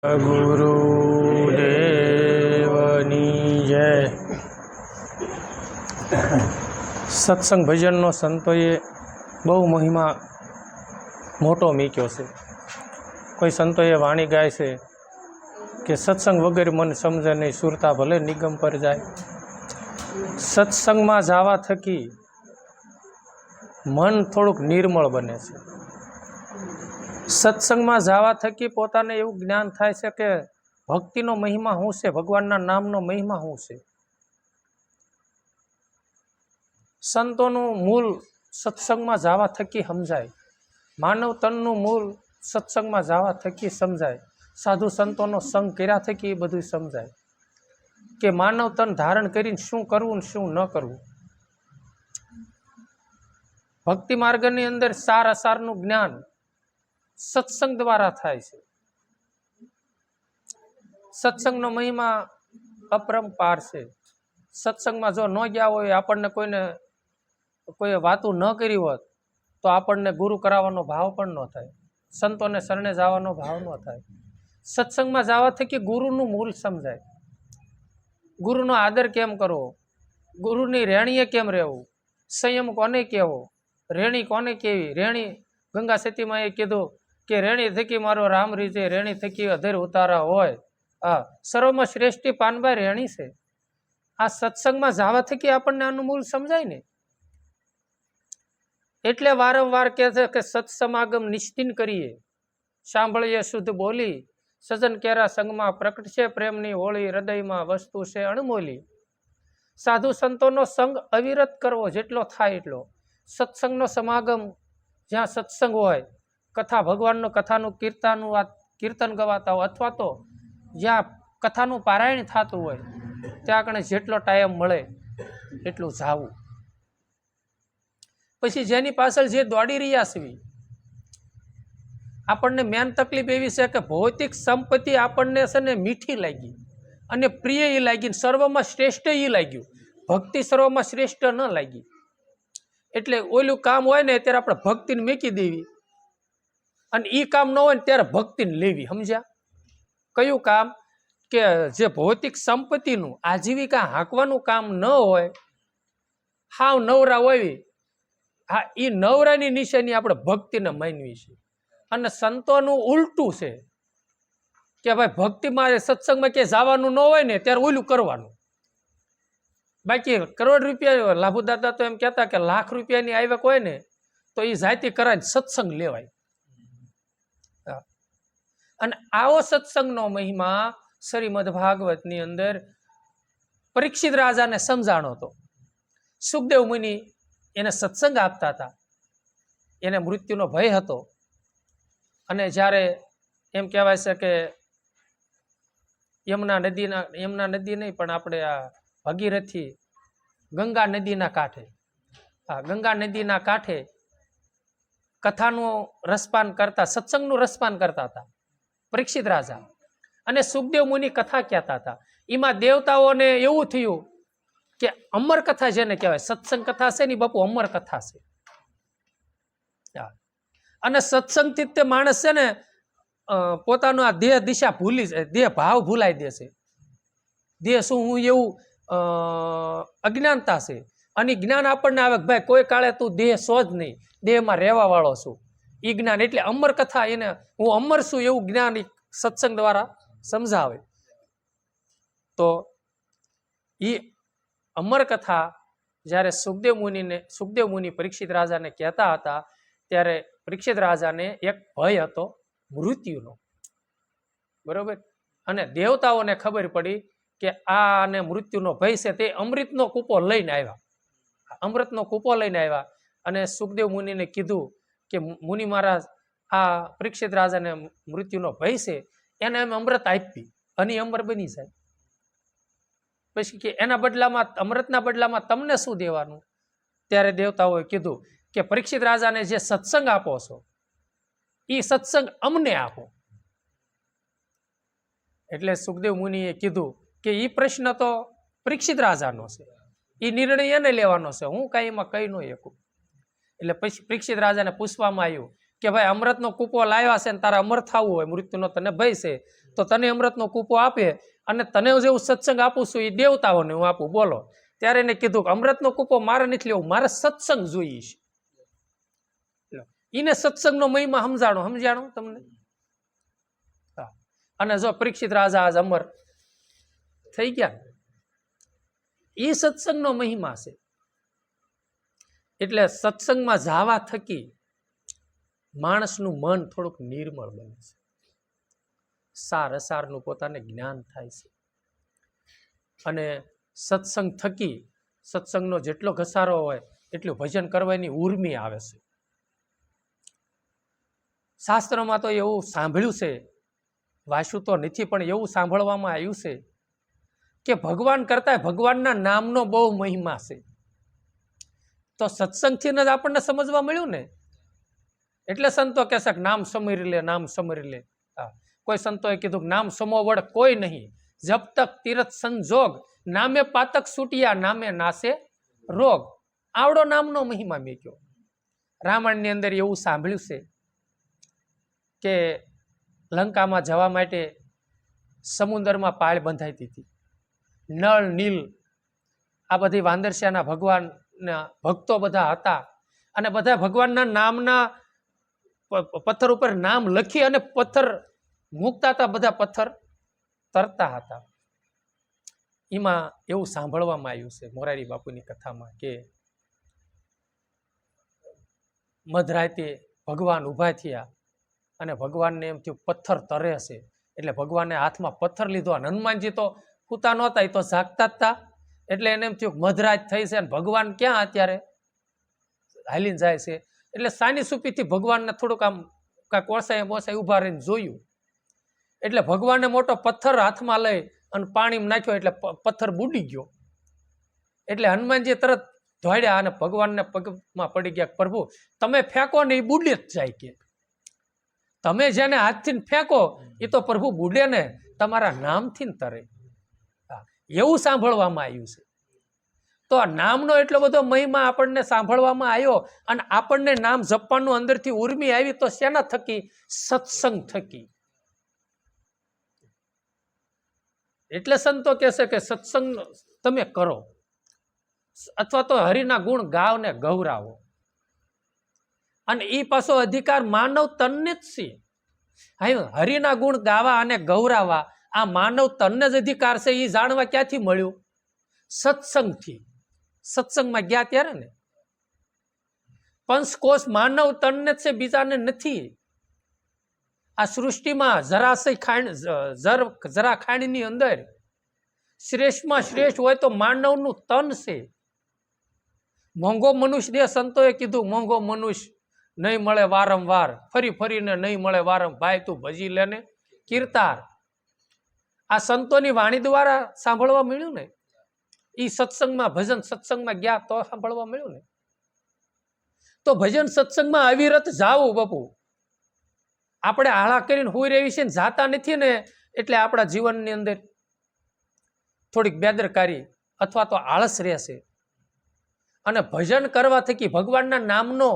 ગુરુદેવની જય. સત્સંગ ભજનનો સંતોએ બહુ મહિમા મોટો મૂક્યો છે. કોઈ સંતોએ વાણી ગાય છે કે સત્સંગ વગર મન સમજે નહીં, સુરતા ભલે નિગમ પર જાય. સત્સંગમાં જવા થકી મન થોડુંક નિર્મળ બને છે. સત્સંગમાં જવા થકી પોતાને એવું જ્ઞાન થાય છે કે ભક્તિનો મહિમા શું છે, ભગવાનના નામનો મહિમા શું છે. સંતોનું મૂળ સત્સંગમાં જવા થકી સમજાય, માનવ તનનું મૂળ સત્સંગમાં જવા થકી સમજાય, સાધુ સંતોનો સંગ કર્યા થકી એ બધું સમજાય કે માનવ તન ધારણ કરીને શું કરવું ને શું ન કરવું. ભક્તિ માર્ગની અંદર સાર અસારનું જ્ઞાન સત્સંગ દ્વારા થાય છે. સત્સંગનો મહિમા અપરંપાર છે. સત્સંગમાં જો ન ગયા હોય, આપણને કોઈ વાતું ન કરી હોત તો આપણને ગુરુ કરાવવાનો ભાવ પણ ન થાય, સંતોને શરણે જવાનો ભાવ ન થાય. સત્સંગમાં જવા થકી ગુરુનું મૂળ સમજાય, ગુરુનો આદર કેમ કરવો, ગુરુની રેણીએ કેમ રહેવું, સંયમ કોને કહેવો, રેણી કોને કેવી. રેણી ગંગા સતીમાં એ કીધું કે રેણી થકી મારો રામ રીજે, રેણી થકી અધેર ઉતારા હોય. હા, સર્વમાં શ્રેષ્ઠી પાનબાઈ રેણી છે. આ સત્સંગમાં જવા થકી આપણને આનું મૂળ સમજાય ને. એટલે વારંવાર કહે છે કે સત્સમાગમ નિશ્ચિન કરીએ, સાંભળીએ શુદ્ધ બોલી, સજન કેરા સંગમાં પ્રકટ છે પ્રેમની હોળી, હૃદયમાં વસ્તુ છે અણમોલી. સાધુ સંતોનો સંગ અવિરત કરવો, જેટલો થાય એટલો. સત્સંગનો સમાગમ, જ્યાં સત્સંગ હોય, કથા ભગવાનનો કથાનું કીર્તન ગવાતા હોય, અથવા તો જ્યાં કથાનું પારાયણ થતું હોય ત્યાં આગળ જેટલો ટાઈમ મળે એટલું જાવું. પછી જેની પાછળ જે દોડી રહ્યા છે, આપણને મેન તકલીફ એવી છે કે ભૌતિક સંપત્તિ આપણને છે ને મીઠી લાગી અને પ્રિય એ લાગી, સર્વમાં શ્રેષ્ઠ એ લાગ્યું, ભક્તિ સર્વમાં શ્રેષ્ઠ ન લાગી. એટલે ઓલું કામ હોય ને ત્યારે આપણે ભક્તિને મૂકી દેવી, અને એ કામ ન હોય ને ત્યારે ભક્તિને લેવી. સમજ્યા? કયું કામ? કે જે ભૌતિક સંપત્તિનું આજીવિકા હાંકવાનું કામ ન હોય, હાવ નવરા હોય, હા, એ નવરાની નિશાની આપણે ભક્તિને માનવી છે. અને સંતોનું ઉલટું છે કે ભાઈ ભક્તિમાં સત્સંગમાં ક્યાંય જવાનું ન હોય ને ત્યારે ઓલું કરવાનું. બાકી કરોડ રૂપિયા, લાભુદાદા તો એમ કહેતા કે લાખ રૂપિયાની આવક હોય ને તો એ જાતિ કરાય સત્સંગ લેવાય. અને આવો સત્સંગનો મહિમા શ્રીમદ ભાગવતની અંદર પરીક્ષિત રાજાને સમજાણો હતો. સુખદેવ મુનિ એને સત્સંગ આપતા હતા, એને મૃત્યુનો ભય હતો. અને જ્યારે એમ કહેવાય છે કે યમુના નદી નહીં પણ આપણે આ ભગીરથી ગંગા નદીના કાંઠે, ગંગા નદીના કાંઠે કથાનું રસપાન કરતા, સત્સંગનું રસપાન કરતા હતા પરીક્ષિત રાજા. અને સુખદેવ મુનિ કથા કહેતા હતા. એમાં દેવતાઓને એવું થયું કે અમર કથા જેને કહેવાય, સત્સંગ કથા છે ને બાપુ અમર કથા છે. અને સત્સંગથી તે માણસ છે ને પોતાનો આ દેહ દિશા ભૂલી જાય, દેહ ભાવ ભૂલાઈ દેશે. દેહ શું હું એવું અજ્ઞાનતા છે. અને જ્ઞાન આપણને આવે કે ભાઈ કોઈ કાળે તું દેહ સો જ નહીં, દેહમાં રહેવા વાળો છું. એ જ્ઞાન એટલે અમર કથા, એને હું અમર છું એવું જ્ઞાન સત્સંગ દ્વારા સમજાવે. તો એ અમર કથા જ્યારે સુખદેવ મુનિ પરીક્ષિત રાજાને કહેતા હતા ત્યારે પરીક્ષિત રાજાને એક ભય હતો મૃત્યુનો, બરોબર. અને દેવતાઓને ખબર પડી કે આને મૃત્યુનો ભય છે, તે અમૃતનો કૂપો લઈને આવ્યા. અમૃતનો કૂપો લઈને આવ્યા અને સુખદેવ મુનિને કીધું કે મુનિ મહારાજ, આ પરીક્ષિત રાજાને મૃત્યુનો ભય છે, એને એમ અમૃત આપી અને અમર બની જાય. પછી કે એના બદલામાં, અમૃતના બદલામાં તમને શું દેવાનું? ત્યારે દેવતાઓએ કીધું કે પરીક્ષિત રાજાને જે સત્સંગ આપો છો એ સત્સંગ અમને આપો. એટલે સુખદેવ મુનિએ કીધું કે એ પ્રશ્ન તો પરીક્ષિત રાજાનો છે, એ નિર્ણય એને લેવાનો છે, હું કઈ એમાં કહી ન શકું. એટલે પછી પરીક્ષિત રાજાને પૂછવામાં આવ્યું કે ભાઈ અમૃતનો કૂપો લાવ્યા છે ને તારા અમર થવું હોય, મૃત્યુનો તને ભય છે, તો તને અમૃતનો કૂપો આપે અને તને જેવું સત્સંગ આપું છું એ દેવતાઓને હું આપું, બોલો. ત્યારે એને કીધું કે અમૃતનો કૂપો મારે નથી લેવું, મારે સત્સંગ જોઈએ છે. એને સત્સંગનો મહિમા સમજાણો તમને. અને જો પરીક્ષિત રાજા આજ અમર થઈ ગયા, એ સત્સંગનો મહિમા છે. એટલે સત્સંગમાં જવા થકી માણસનું મન થોડુંક નિર્મળ બને છે, સાર અસારનું પોતાને જ્ઞાન થાય છે. અને સત્સંગ થકી સત્સંગનો જેટલો ઘસારો હોય એટલું ભજન કરવાની ઉર્મી આવે છે. શાસ્ત્રમાં તો એવું સાંભળ્યું છે, વાંચ્યું તો નથી પણ એવું સાંભળવામાં આવ્યું છે કે ભગવાન કરતા ભગવાનના નામનો બહુ મહિમા છે. તો સત્સંગથી જ આપણને સમજવા મળ્યું ને. એટલે સંતો કહેશે કે નામ સમરી લે, નામ સમરી લે. કોઈ સંતોએ કીધું કે નામ સમોવડ કોઈ નહીં, જબ તક તીરથ સંજોગ, નામે પાતક છૂટિયા, નામે નાશે રોગ. આવડો નામનો મહિમા મેં કયો. રામાયણની અંદર એવું સાંભળ્યું છે કે લંકામાં જવા માટે સમુદ્રમાં પાળ બંધાઈ હતી. નળ નીલ આ બધી વાંદરસ્યાના ભગવાનના ભક્તો બધા હતા અને બધા ભગવાનના નામના પથ્થર ઉપર નામ લખી અને પથ્થર મૂકતા હતા, બધા પથ્થર તરતા હતા. એમાં એવું સાંભળવામાં આવ્યું છે મોરારી બાપુની કથામાં કે મધરાતે ભગવાન ઊભા થયા અને ભગવાનને એમ થયું પથ્થર તરે છે, એટલે ભગવાને હાથમાં પથ્થર લીધો. અને હનુમાનજી તો સૂતા નહોતા, એ તો જાગતા જ હતા. એટલે એને એમ થયું મધરાત થઈ છે અને ભગવાન ક્યાં અત્યારે હાલીને જાય છે. એટલે સાની સુપીથી ભગવાનને થોડુંક આમ કાંઈ કોસાય ઊભા રહીને જોયું. એટલે ભગવાને મોટો પથ્થર હાથમાં લઈ અને પાણીમાં નાખ્યો, એટલે પથ્થર બુડી ગયો. એટલે હનુમાનજી તરત દોડ્યા અને ભગવાનને પગમાં પડી ગયા, પ્રભુ તમે ફેંકો ને એ બુડી જ જાય, કે તમે જેને હાથથી ફેંકો એ તો પ્રભુ બુડે ને, તમારા નામથી તરે. એવું સાંભળવામાં આવ્યું છે. તો આ નામનો એટલો બધો મહિમા આપણને સાંભળવામાં આવ્યો અને આપણને નામ જપવાનું અંદરથી ઉર્મી આવી તો શેના થકી? સત્સંગ થકી. એટલે સંતો કહેશે કે સત્સંગ તમે કરો અથવા તો હરિના ગુણ ગાવ ને ગૌરાવો. અને એ પાછો અધિકાર માનવ તનને જ છે. હરિના ગુણ ગાવા અને ગૌરાવા આ માનવ તનને જ અધિકાર છે. એ જાણવા ક્યાંથી મળ્યું? સત્સંગથી. સત્સંગમાં ગયા ત્યારે ને. પંચકોશ માનવ તનને જ છે, બીજાને નથી. આ સૃષ્ટિમાં જરા ખાંડની અંદર શ્રેષ્ઠમાં શ્રેષ્ઠ હોય તો માનવનું તન છે. મોંઘો મનુષ્ય દે, સંતોએ કીધું મોંઘો મનુષ્ય નહીં મળે વારંવાર, ફરી ફરીને નહીં મળે વારંવાર. ભાઈ તું ભજી લેને કીર્તાર. આ સંતોની વાણી દ્વારા સાંભળવા મળ્યું ને. એ સત્સંગમાં ભજન સત્સંગમાં ગયા તો સાંભળવા મળ્યું ને. તો ભજન સત્સંગમાં અવિરત જાવું બાપુ. આપણે આળા કરીને હોઈ રહી છે ને જાતા નથી ને, એટલે આપણા જીવનની અંદર થોડીક બેદરકારી અથવા તો આળસ રહેશે. અને ભજન કરવા થકી, ભગવાનના નામનો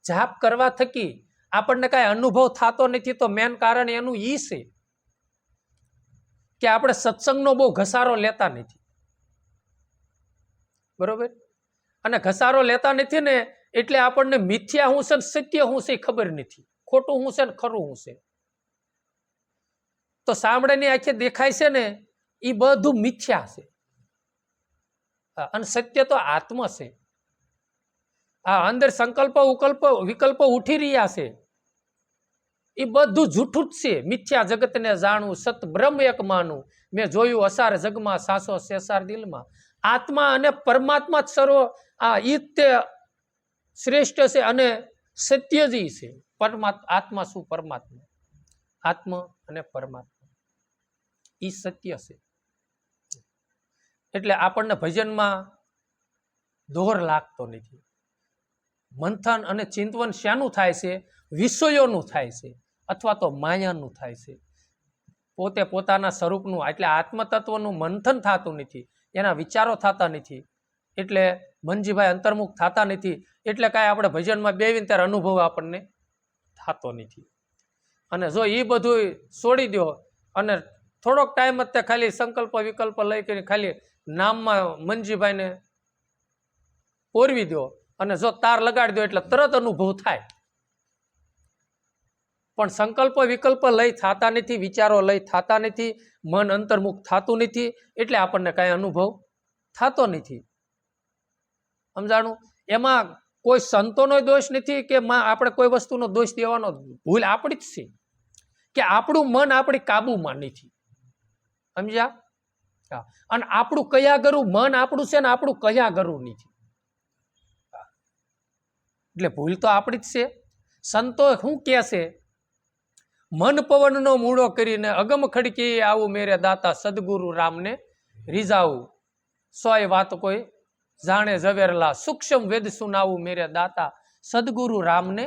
જાપ કરવા થકી આપણને કાંઈ અનુભવ થતો નથી. તો મેન કારણ એનું ઈ છે કે આપણે સત્સંગનો બહુ ઘસારો લેતા નથી. બરોબર? અને ઘસારો લેતા નથી ને એટલે આપણને મિથ્યા હું છે ને સત્ય હું છે ખબર નથી, ખોટું હું છે ને ખરું હું છે. તો સાંભળેની આંખે દેખાય છે ને એ બધું મિથ્યા છે અને સત્ય તો આત્મ છે. આ અંદર સંકલ્પ વિકલ્પો ઉઠી રહ્યા છે એ બધું જૂઠું જ છે. મિથ્યા જગતને જાણવું, સત બ્રહ્મ એક માનું, મેં જોયું અસાર જગમાં, સાસો શેસાર દિલમાં. આત્મા અને પરમાત્મા જ સર્વ આ ઈ તે શ્રેષ્ઠ છે અને સત્ય જ ઈ છે. આત્મા શું? પરમાત્મા. આત્મ અને પરમાત્મા ઈ સત્ય છે. એટલે આપણને ભજનમાં દોર લાગતો નથી. મંથન અને ચિંતવન શાનું થાય છે? વિષયોનું થાય છે અથવા તો માયાનું થાય છે. પોતે પોતાના સ્વરૂપનું એટલે આત્મતત્વનું મંથન થતું નથી, એના વિચારો થતા નથી. એટલે મનજીભાઈ અંતર્મુખ થતા નથી. એટલે કાંઈ આપણે ભજનમાં બેવીને ત્યારે અનુભવ આપણને થતો નથી. અને જો એ બધું છોડી દો અને થોડોક ટાઈમ જ તે ખાલી સંકલ્પ વિકલ્પ લઈ કરીને ખાલી નામમાં મંજીભાઈને પોરવી દો અને જો તાર લગાડી દો એટલે તરત અનુભવ થાય. પણ સંકલ્પ વિકલ્પ લઈ થતા નથી, વિચારો લઈ થતા નથી, મન અંતર્મુખ થતું નથી, એટલે આપણને કાંઈ અનુભવ થતો નથી. સમજાણું? એમાં કોઈ સંતોનો દોષ નથી કે આપણે કોઈ વસ્તુનો દોષ દેવાનો, ભૂલ આપણી જ છે કે આપણું મન આપણી કાબુમાં નથી. સમજ્યા? હા. અને આપણું કયા ગરું મન આપણું છે ને આપણું કયા ગરું નથી, એટલે ભૂલ તો આપણી જ છે. સંતો શું કહે છે? મન પવનનો મૂળો કરીને અગમ ખડકી આવું મેરે દાતા સદગુરુ રામને રીઝાવું, સોય વાત કોઈ જાણે ઝવેરલા સૂક્ષ્મ વેદ સુનાવું મેરે દાતા સદગુરુ રામને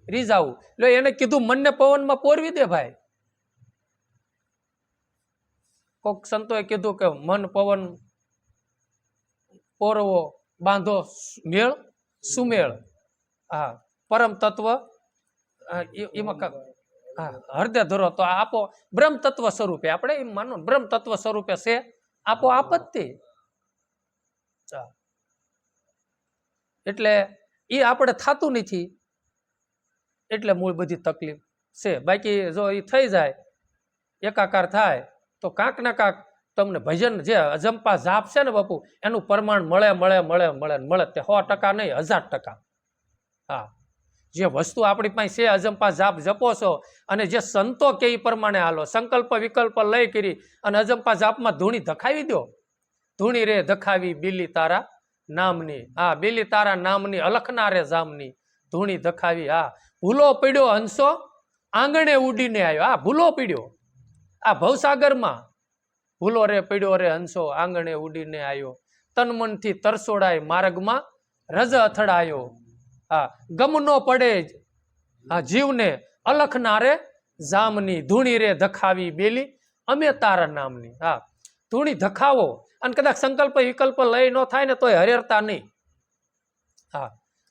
રીઝાવું. એટલે એને કીધું મનને પવનમાં પોરવી દે ભાઈ. કોક સંતોએ કીધું કે મન પવન પોરવો બાંધો મેળ સુમેળ. હા, પરમ તત્વ એમાં હા હૃદય ધરો તો આપો બ્રહ્મ તત્વ સ્વરૂપે, આપણે એમ માનો બ્રહ્મ તત્વ સ્વરૂપે છે આપો આપત્તિ. એટલે એ આપણે થતું નથી, એટલે મૂળ બધી તકલીફ છે. બાકી જો એ થઈ જાય, એકાકાર થાય તો કાંક ને કાંક તમને ભજન જે અજંપા જાપ છે ને બાપુ, એનું પ્રમાણ મળે મળે મળે મળે મળે તે 100% નહીં 1000%. હા, જે વસ્તુ આપણી પાસે છે અજંપા જાપ જપો છો અને જે સંતો કે એ પ્રમાણે હાલો, સંકલ્પ વિકલ્પ લઈ કરી અને અજંપા જાપમાં ધૂણી ધખાવી દો. ધૂણી રે ધખાવી બીલી તારા નામની, હા બીલી તારા નામની અલખના રે જામની ધૂણી ધખાવી. હા, ભૂલો પડ્યો હંસો આંગણે ઉડીને આવ્યો. હા, ભૂલો પડ્યો આ ભવસાગરમાં, ભૂલો રે પડ્યો રે હંસો આંગણે ઉડીને આવ્યો, તન મનથી તરસોડાય માર્ગમાં રજ અથડાયો. હા, ગમનો પડે હા જીવને અલખના રે જામની ધૂણી રે ધખાવી બેલી અમે તારા નામની. હા, ધૂણી ધખાવો અને કદાચ સંકલ્પ વિકલ્પ લઈ ન થાય ને તોય હરેરતા નહીં. હા,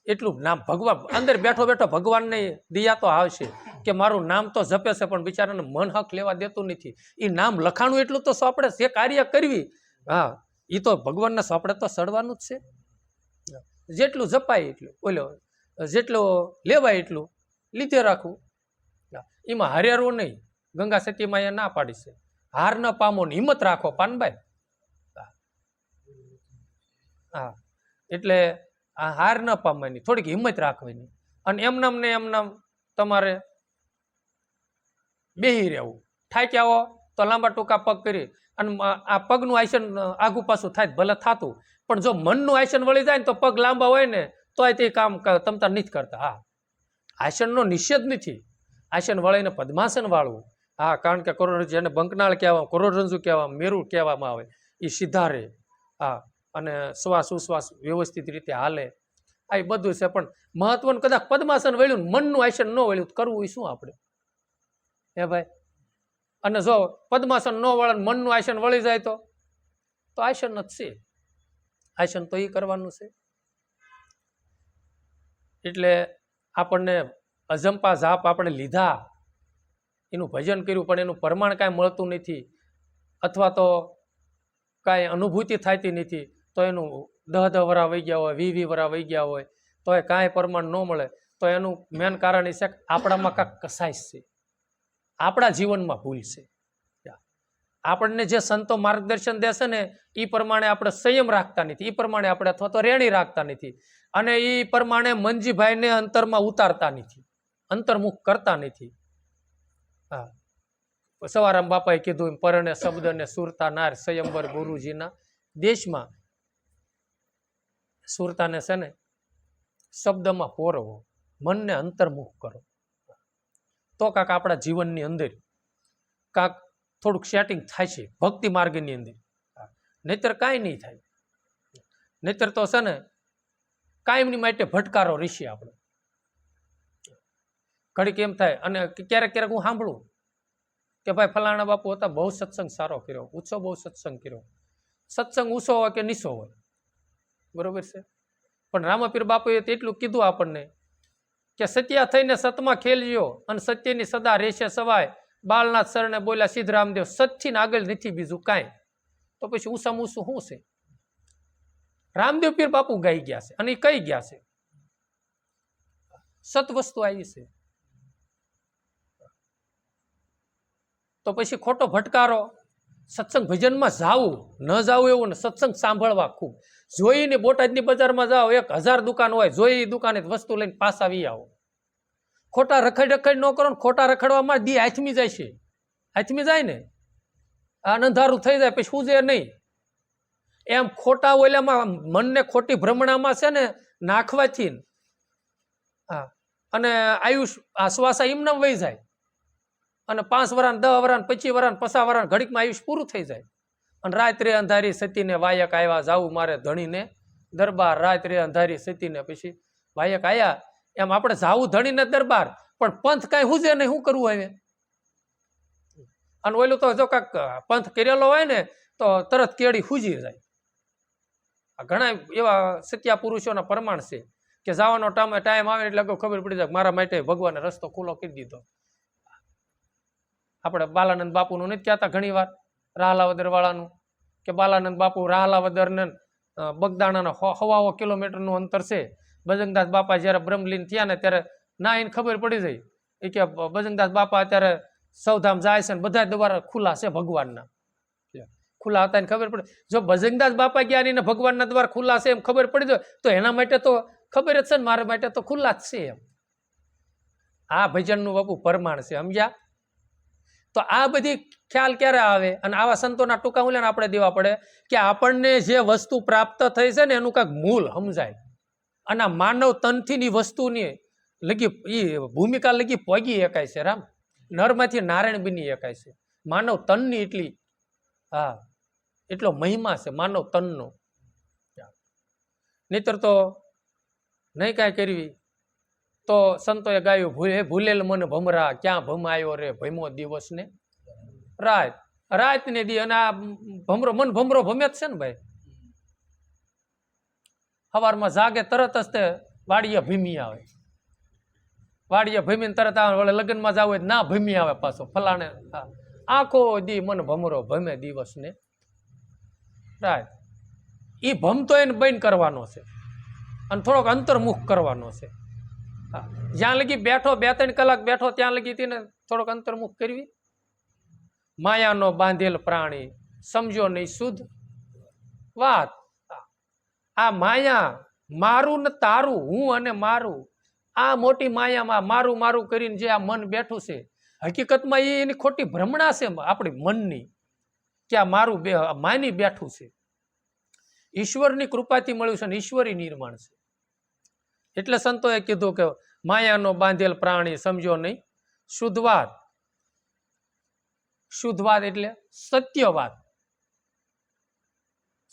એટલું નામ ભગવાન અંદર બેઠો બેઠો ભગવાનને દિયા તો આવશે કે મારું નામ તો જપે છે પણ બિચારાને મન હક લેવા દેતું નથી. એ નામ લખાણું એટલું તો આપણે જે કાર્ય કરવી, હા એ તો ભગવાનને આપણે તો સડવાનું જ છે. જેટલું જપાય એટલું બોલો, જેટલું લેવાય એટલું લીધે રાખવું. એમાં હરિયારવું નહીં. ગંગા સતીમાં એ ના પાડી છે, હાર ન પામો ને હિંમત રાખો પાનભાઈ. હા, એટલે આ હાર ન પામવાની, થોડીક હિંમત રાખવાની અને એમનામ ને એમનામ તમારે બેહી રહેવું. થાક્યા આવો તો લાંબા ટૂંકા પગ કરી અને આ પગનું આયસન આગુ પાછું થાય ભલે થતું, પણ જો મનનું આયસન વળી જાય ને તો પગ લાંબા હોય ને તોય તે કામ તમતા નથી કરતા. હા, આસનનો નિષેધ નથી, આસન વળીને પદ્માસન વાળવું. હા, કારણ કે કરોડરજ્જુ એને બંકનાળ કહેવામાં, કરોડરજ્જુ કહેવામાં, મેરુ કહેવામાં આવે, એ સીધા રહે. હા, અને શ્વાસ ઉશ્વાસ વ્યવસ્થિત રીતે હાલે. આ એ બધું છે, પણ મહત્વનું કદાચ પદ્માસન વળ્યું મનનું આસન ન વળ્યું કરવું એ શું આપણે હે ભાઈ? અને જો પદ્માસન ન વળે મનનું આસન વળી જાય તો આસન જ છે, આસન તો એ કરવાનું છે. એટલે આપણને અજંપા જાપ આપણે લીધા, એનું ભજન કર્યું પણ એનું પ્રમાણ કાંઈ મળતું નથી અથવા તો કાંઈ અનુભૂતિ થતી નથી, તો એનું 10 વરા વહી ગયા હોય, 20 વરા વહી ગયા હોય તો એ કાંઈ પ્રમાણ ન મળે, તો એનું મેન કારણ એ છે કે આપણામાં કાંઈક કસાઈશ છે, આપણા જીવનમાં ભૂલ છે. આપણને જે સંતો માર્ગદર્શન દેશે ને એ પ્રમાણે આપણે સંયમ રાખતા નથી, એ પ્રમાણે આપણે અથવા તો રેણી રાખતા નથી અને એ પ્રમાણે મંજીભાઈને અંતરમાં ઉતારતા નથી, અંતર્મુખ કરતા નથી. હા, સવારામ બાપાએ કીધું એમ પરણે શબ્દ ને સુરતા નાર સ્વયંવર ગુરુજીના દેશમાં. સુરતાને છે ને શબ્દમાં પોરવો, મનને અંતર્મુખ કરો તો કાંક આપણા જીવનની અંદર કાંક થોડુંક સેટિંગ થાય છે ભક્તિ માર્ગની અંદર. નહીતર કાંઈ નહીં થાય, નહીતર તો છે ને કાયમની માટે ભટકારો રહેશે આપણે. ઘડીક એમ થાય અને ક્યારેક ક્યારેક હું સાંભળું કે ભાઈ ફલાણા બાપુ હતા, બહુ સત્સંગ સારો કર્યો, ઊંચો બહુ સત્સંગ કર્યો. સત્સંગ ઊંચો હોય કે નીચો હોય બરોબર છે, પણ રામાપીર બાપુએ એટલું કીધું આપણને કે સત્યા થઈને સતમાં ખેલજો અને સત્યની સદા રહેશે સવાય, બાલનાથ સરને બોલ્યા સિદ્ધરામદેવ સતથી ને આગળ નથી બીજું કાંઈ, તો પછી ઊંસામાં ઊંસું શું છે? રામદેવ પીર બાપુ ગાઈ ગયા છે અને એ કઈ ગયા છે સત વસ્તુ આવી છે. તો પછી ખોટો ભટકારો, સત્સંગ ભજનમાં જાવું ન જાવું એવું ને, સત્સંગ સાંભળવા ખૂબ. જોઈને બોટાદની બજારમાં જાઓ, 1000 દુકાન હોય, જોઈ દુકાને વસ્તુ લઈને પાછા વી આવો. ખોટા રખડ રખડ ન કરો ને, ખોટા રખડવામાં દી હાથમી જાય છે. હાથમી જાય ને આ અંધારું થઈ જાય પછી શું છે નહીં. એમ ખોટા ઓલામાં મનને ખોટી ભ્રમણામાં છે ને નાખવાથી હા, અને આયુષ આ શ્વાસા એમનામ વહી જાય અને 5 વર્ષ 10 વર્ષ 25 વર્ષ 50 વર્ષ ઘડીકમાં આયુષ પૂરું થઈ જાય. અને રાત્રે અંધારી સતીને વાયક આવ્યા, જાવું મારે ધણીને દરબાર. રાત્રે અંધારી સતીને પછી વાયક આવ્યા. એમ આપણે જાવું ધણીને દરબાર, પણ પંથ કાંઈ હુજે નહીં, શું કરવું હવે? અને ઓલું તો જો કાંક પંથ કરેલો હોય ને તો તરત કેળી હુજી જાય. ઘણા એવા સત્યા પુરુષોના પ્રમાણ છે કે જવાનો ટાઈમ આવે એટલે ખબર પડી જાય મારા માટે ભગવાને રસ્તો ખુલ્લો કરી દીધો. આપણે બાલાનંદ બાપુનું નથી કહેતા ઘણી વાર, રાહલાવદર વાળાનું, કે બાલાનંદ બાપુ રાહલાવદર ને બગદાણાના 1.25 કિલોમીટરનું અંતર છે. બજરંગદાસ બાપા જયારે બ્રહ્મલીન થયા ને ત્યારે ના એને ખબર પડી જાય એ કે બજરંગદાસ બાપા અત્યારે સૌધામ જાય છે ને બધા દ્વારા ખુલ્લા છે ભગવાનના, ખુલ્લા હતા ને ખબર પડે. જો બજરંગદાસ બાપા ગયા ને ભગવાનના દ્વાર ખુલ્લા છે એમ ખબર પડી જાય તો એના માટે તો ખબર જ છે ને મારા માટે તો ખુલ્લા જ છે એમ. આ ભજનનું બાપુ પ્રમાણ છે, સમજ્યા? તો આ બધી ખ્યાલ ક્યારે આવે? અને આવા સંતોના ટૂંકા મૂલ્યને આપણે દેવા પડે કે આપણને જે વસ્તુ પ્રાપ્ત થઈ છે ને એનું કાંઈક મૂળ સમજાય. અને આ માનવ તનથી વસ્તુની લગી એ ભૂમિકા લગી પગી એકાય છે. રામ નરમાંથી નારાયણ બની એકાય છે. માનવ તનની એટલી હા એટલો મહિમા છે માનવ તનનો. નહીતર તો નહીં કાંઈ કરવી તો સંતોએ ગાયું ભૂલેલ મન ભમરા ક્યાં ભમાયો રે ભમો દિવસ ને રાત. રાત ને દી અને આ ભમરો મન ભમરો ભમે જ છે ને ભાઈ. સવારમાં જાગે તરત જ તે વાડીએ ભીમી આવે, વાડીએ ભીમીને તરત આવે. વળે લગ્નમાં જાવ ના ભીમી આવે પાછો ફલાણે. આખો દી મન ભમરો ભમે દિવસ ને રાત. એ ભમતો એને બંધ કરવાનો છે અને થોડોક અંતર્મુખ કરવાનો છે. જ્યાં લગી બેઠો 2-3 કલાક બેઠો ત્યાં લગી તેને થોડોક અંતર્મુખ કરવી. માયાનો બાંધેલ પ્રાણી સમજો નહીં શુદ્ધ વાત. આ માયા મારું ને તારું, હું અને મારું, આ મોટી માયામાં મારું મારું કરીને જે આ મન બેઠું છે હકીકતમાં એની ખોટી ભ્રમણા છે આપણી મનની કે આ મારું માની બેઠું છે. ઈશ્વરની કૃપાથી મળ્યું છે ને ઈશ્વરી નિર્માણ છે. એટલે સંતોએ કીધું કે માયાનો બાંધેલ પ્રાણી સમજો નહીં શુદ્ધવાદ. શુદ્ધવાદ એટલે સત્યવાદ.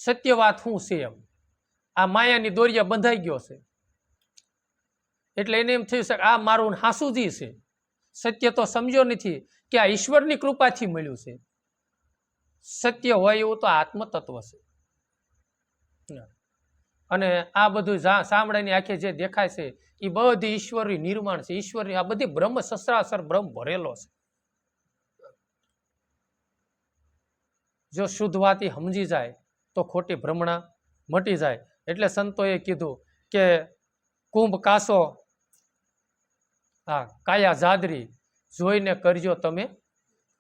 સત્યવાદ શું છે એમ? આ માયાની દોરિયા બંધાઈ ગયો છે એટલે એને એમ થયું છે કે આ મારું હાસુજી છે. સત્ય તો સમજો નથી કે આ ઈશ્વરની કૃપાથી મળ્યું છે. સત્ય હોય એવું તો આત્મતત્વ છે. અને આ બધું સાંભળાની આંખે જે દેખાય છે એ બધી ઈશ્વરી નિર્માણ છે. ઈશ્વરી આ બધી બ્રહ્મ સસરાસર બ્રહ્મ ભરેલો છે. જો શુદ્ધવાતી સમજી જાય તો ખોટી ભ્રમણા મટી જાય. એટલે સંતોએ કીધું કે કુંભ કાસો હા કાયા જાદરી જોઈને કરજો તમે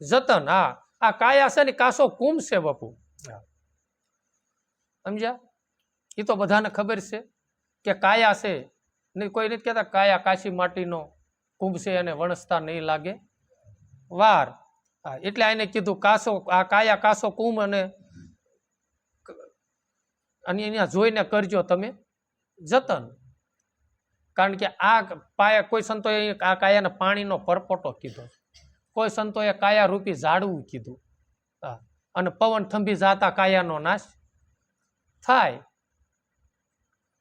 જતન. હા આ કાયા છે ને કાસો કુંભ છે બાપુ, સમજ્યા? એ તો બધાને ખબર છે કે કાયા છે નહીં. કોઈ નથી કહેતા કાયા કાશી માટીનો કુંભ છે અને વણસતા નહીં લાગે વાર. હા એટલે આને કીધું કાસો આ કાયા કાસો કુંભ અને અહીંયા જોઈને કરજો તમે જતન. કારણ કે આ પાયા કોઈ સંતોએ આ કાયાને પાણીનો પરપોટો કીધો, કોઈ સંતોએ કાયા રૂપી ઝાડવું કીધું. હા અને પવન થંભી જાતા કાયાનો નાશ થાય.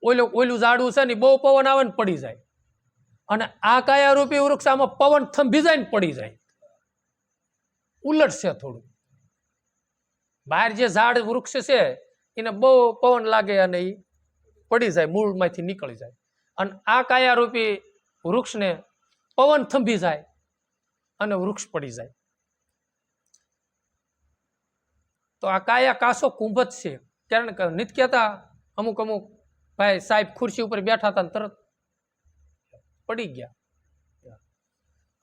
ઓલું ઝાડવું છે ને બહુ પવન આવે ને પડી જાય, અને આ કાયા રૂપી વૃક્ષ આમાં પવન થંભી જાય ને પડી જાય. ઉલટ છે થોડું. બહાર જે ઝાડ વૃક્ષ છે એને બહુ પવન લાગે અને એ પડી જાય, મૂળમાંથી નીકળી જાય. અને આ કાયારૂપી વૃક્ષને પવન થંભી જાય અને વૃક્ષ પડી જાય. તો આ કાયા કાસો કુંભ જ છે. કારણ કે નથી કહેતા અમુક અમુક ભાઈ સાહેબ ખુરશી ઉપર બેઠા હતા ને તરત પડી ગયા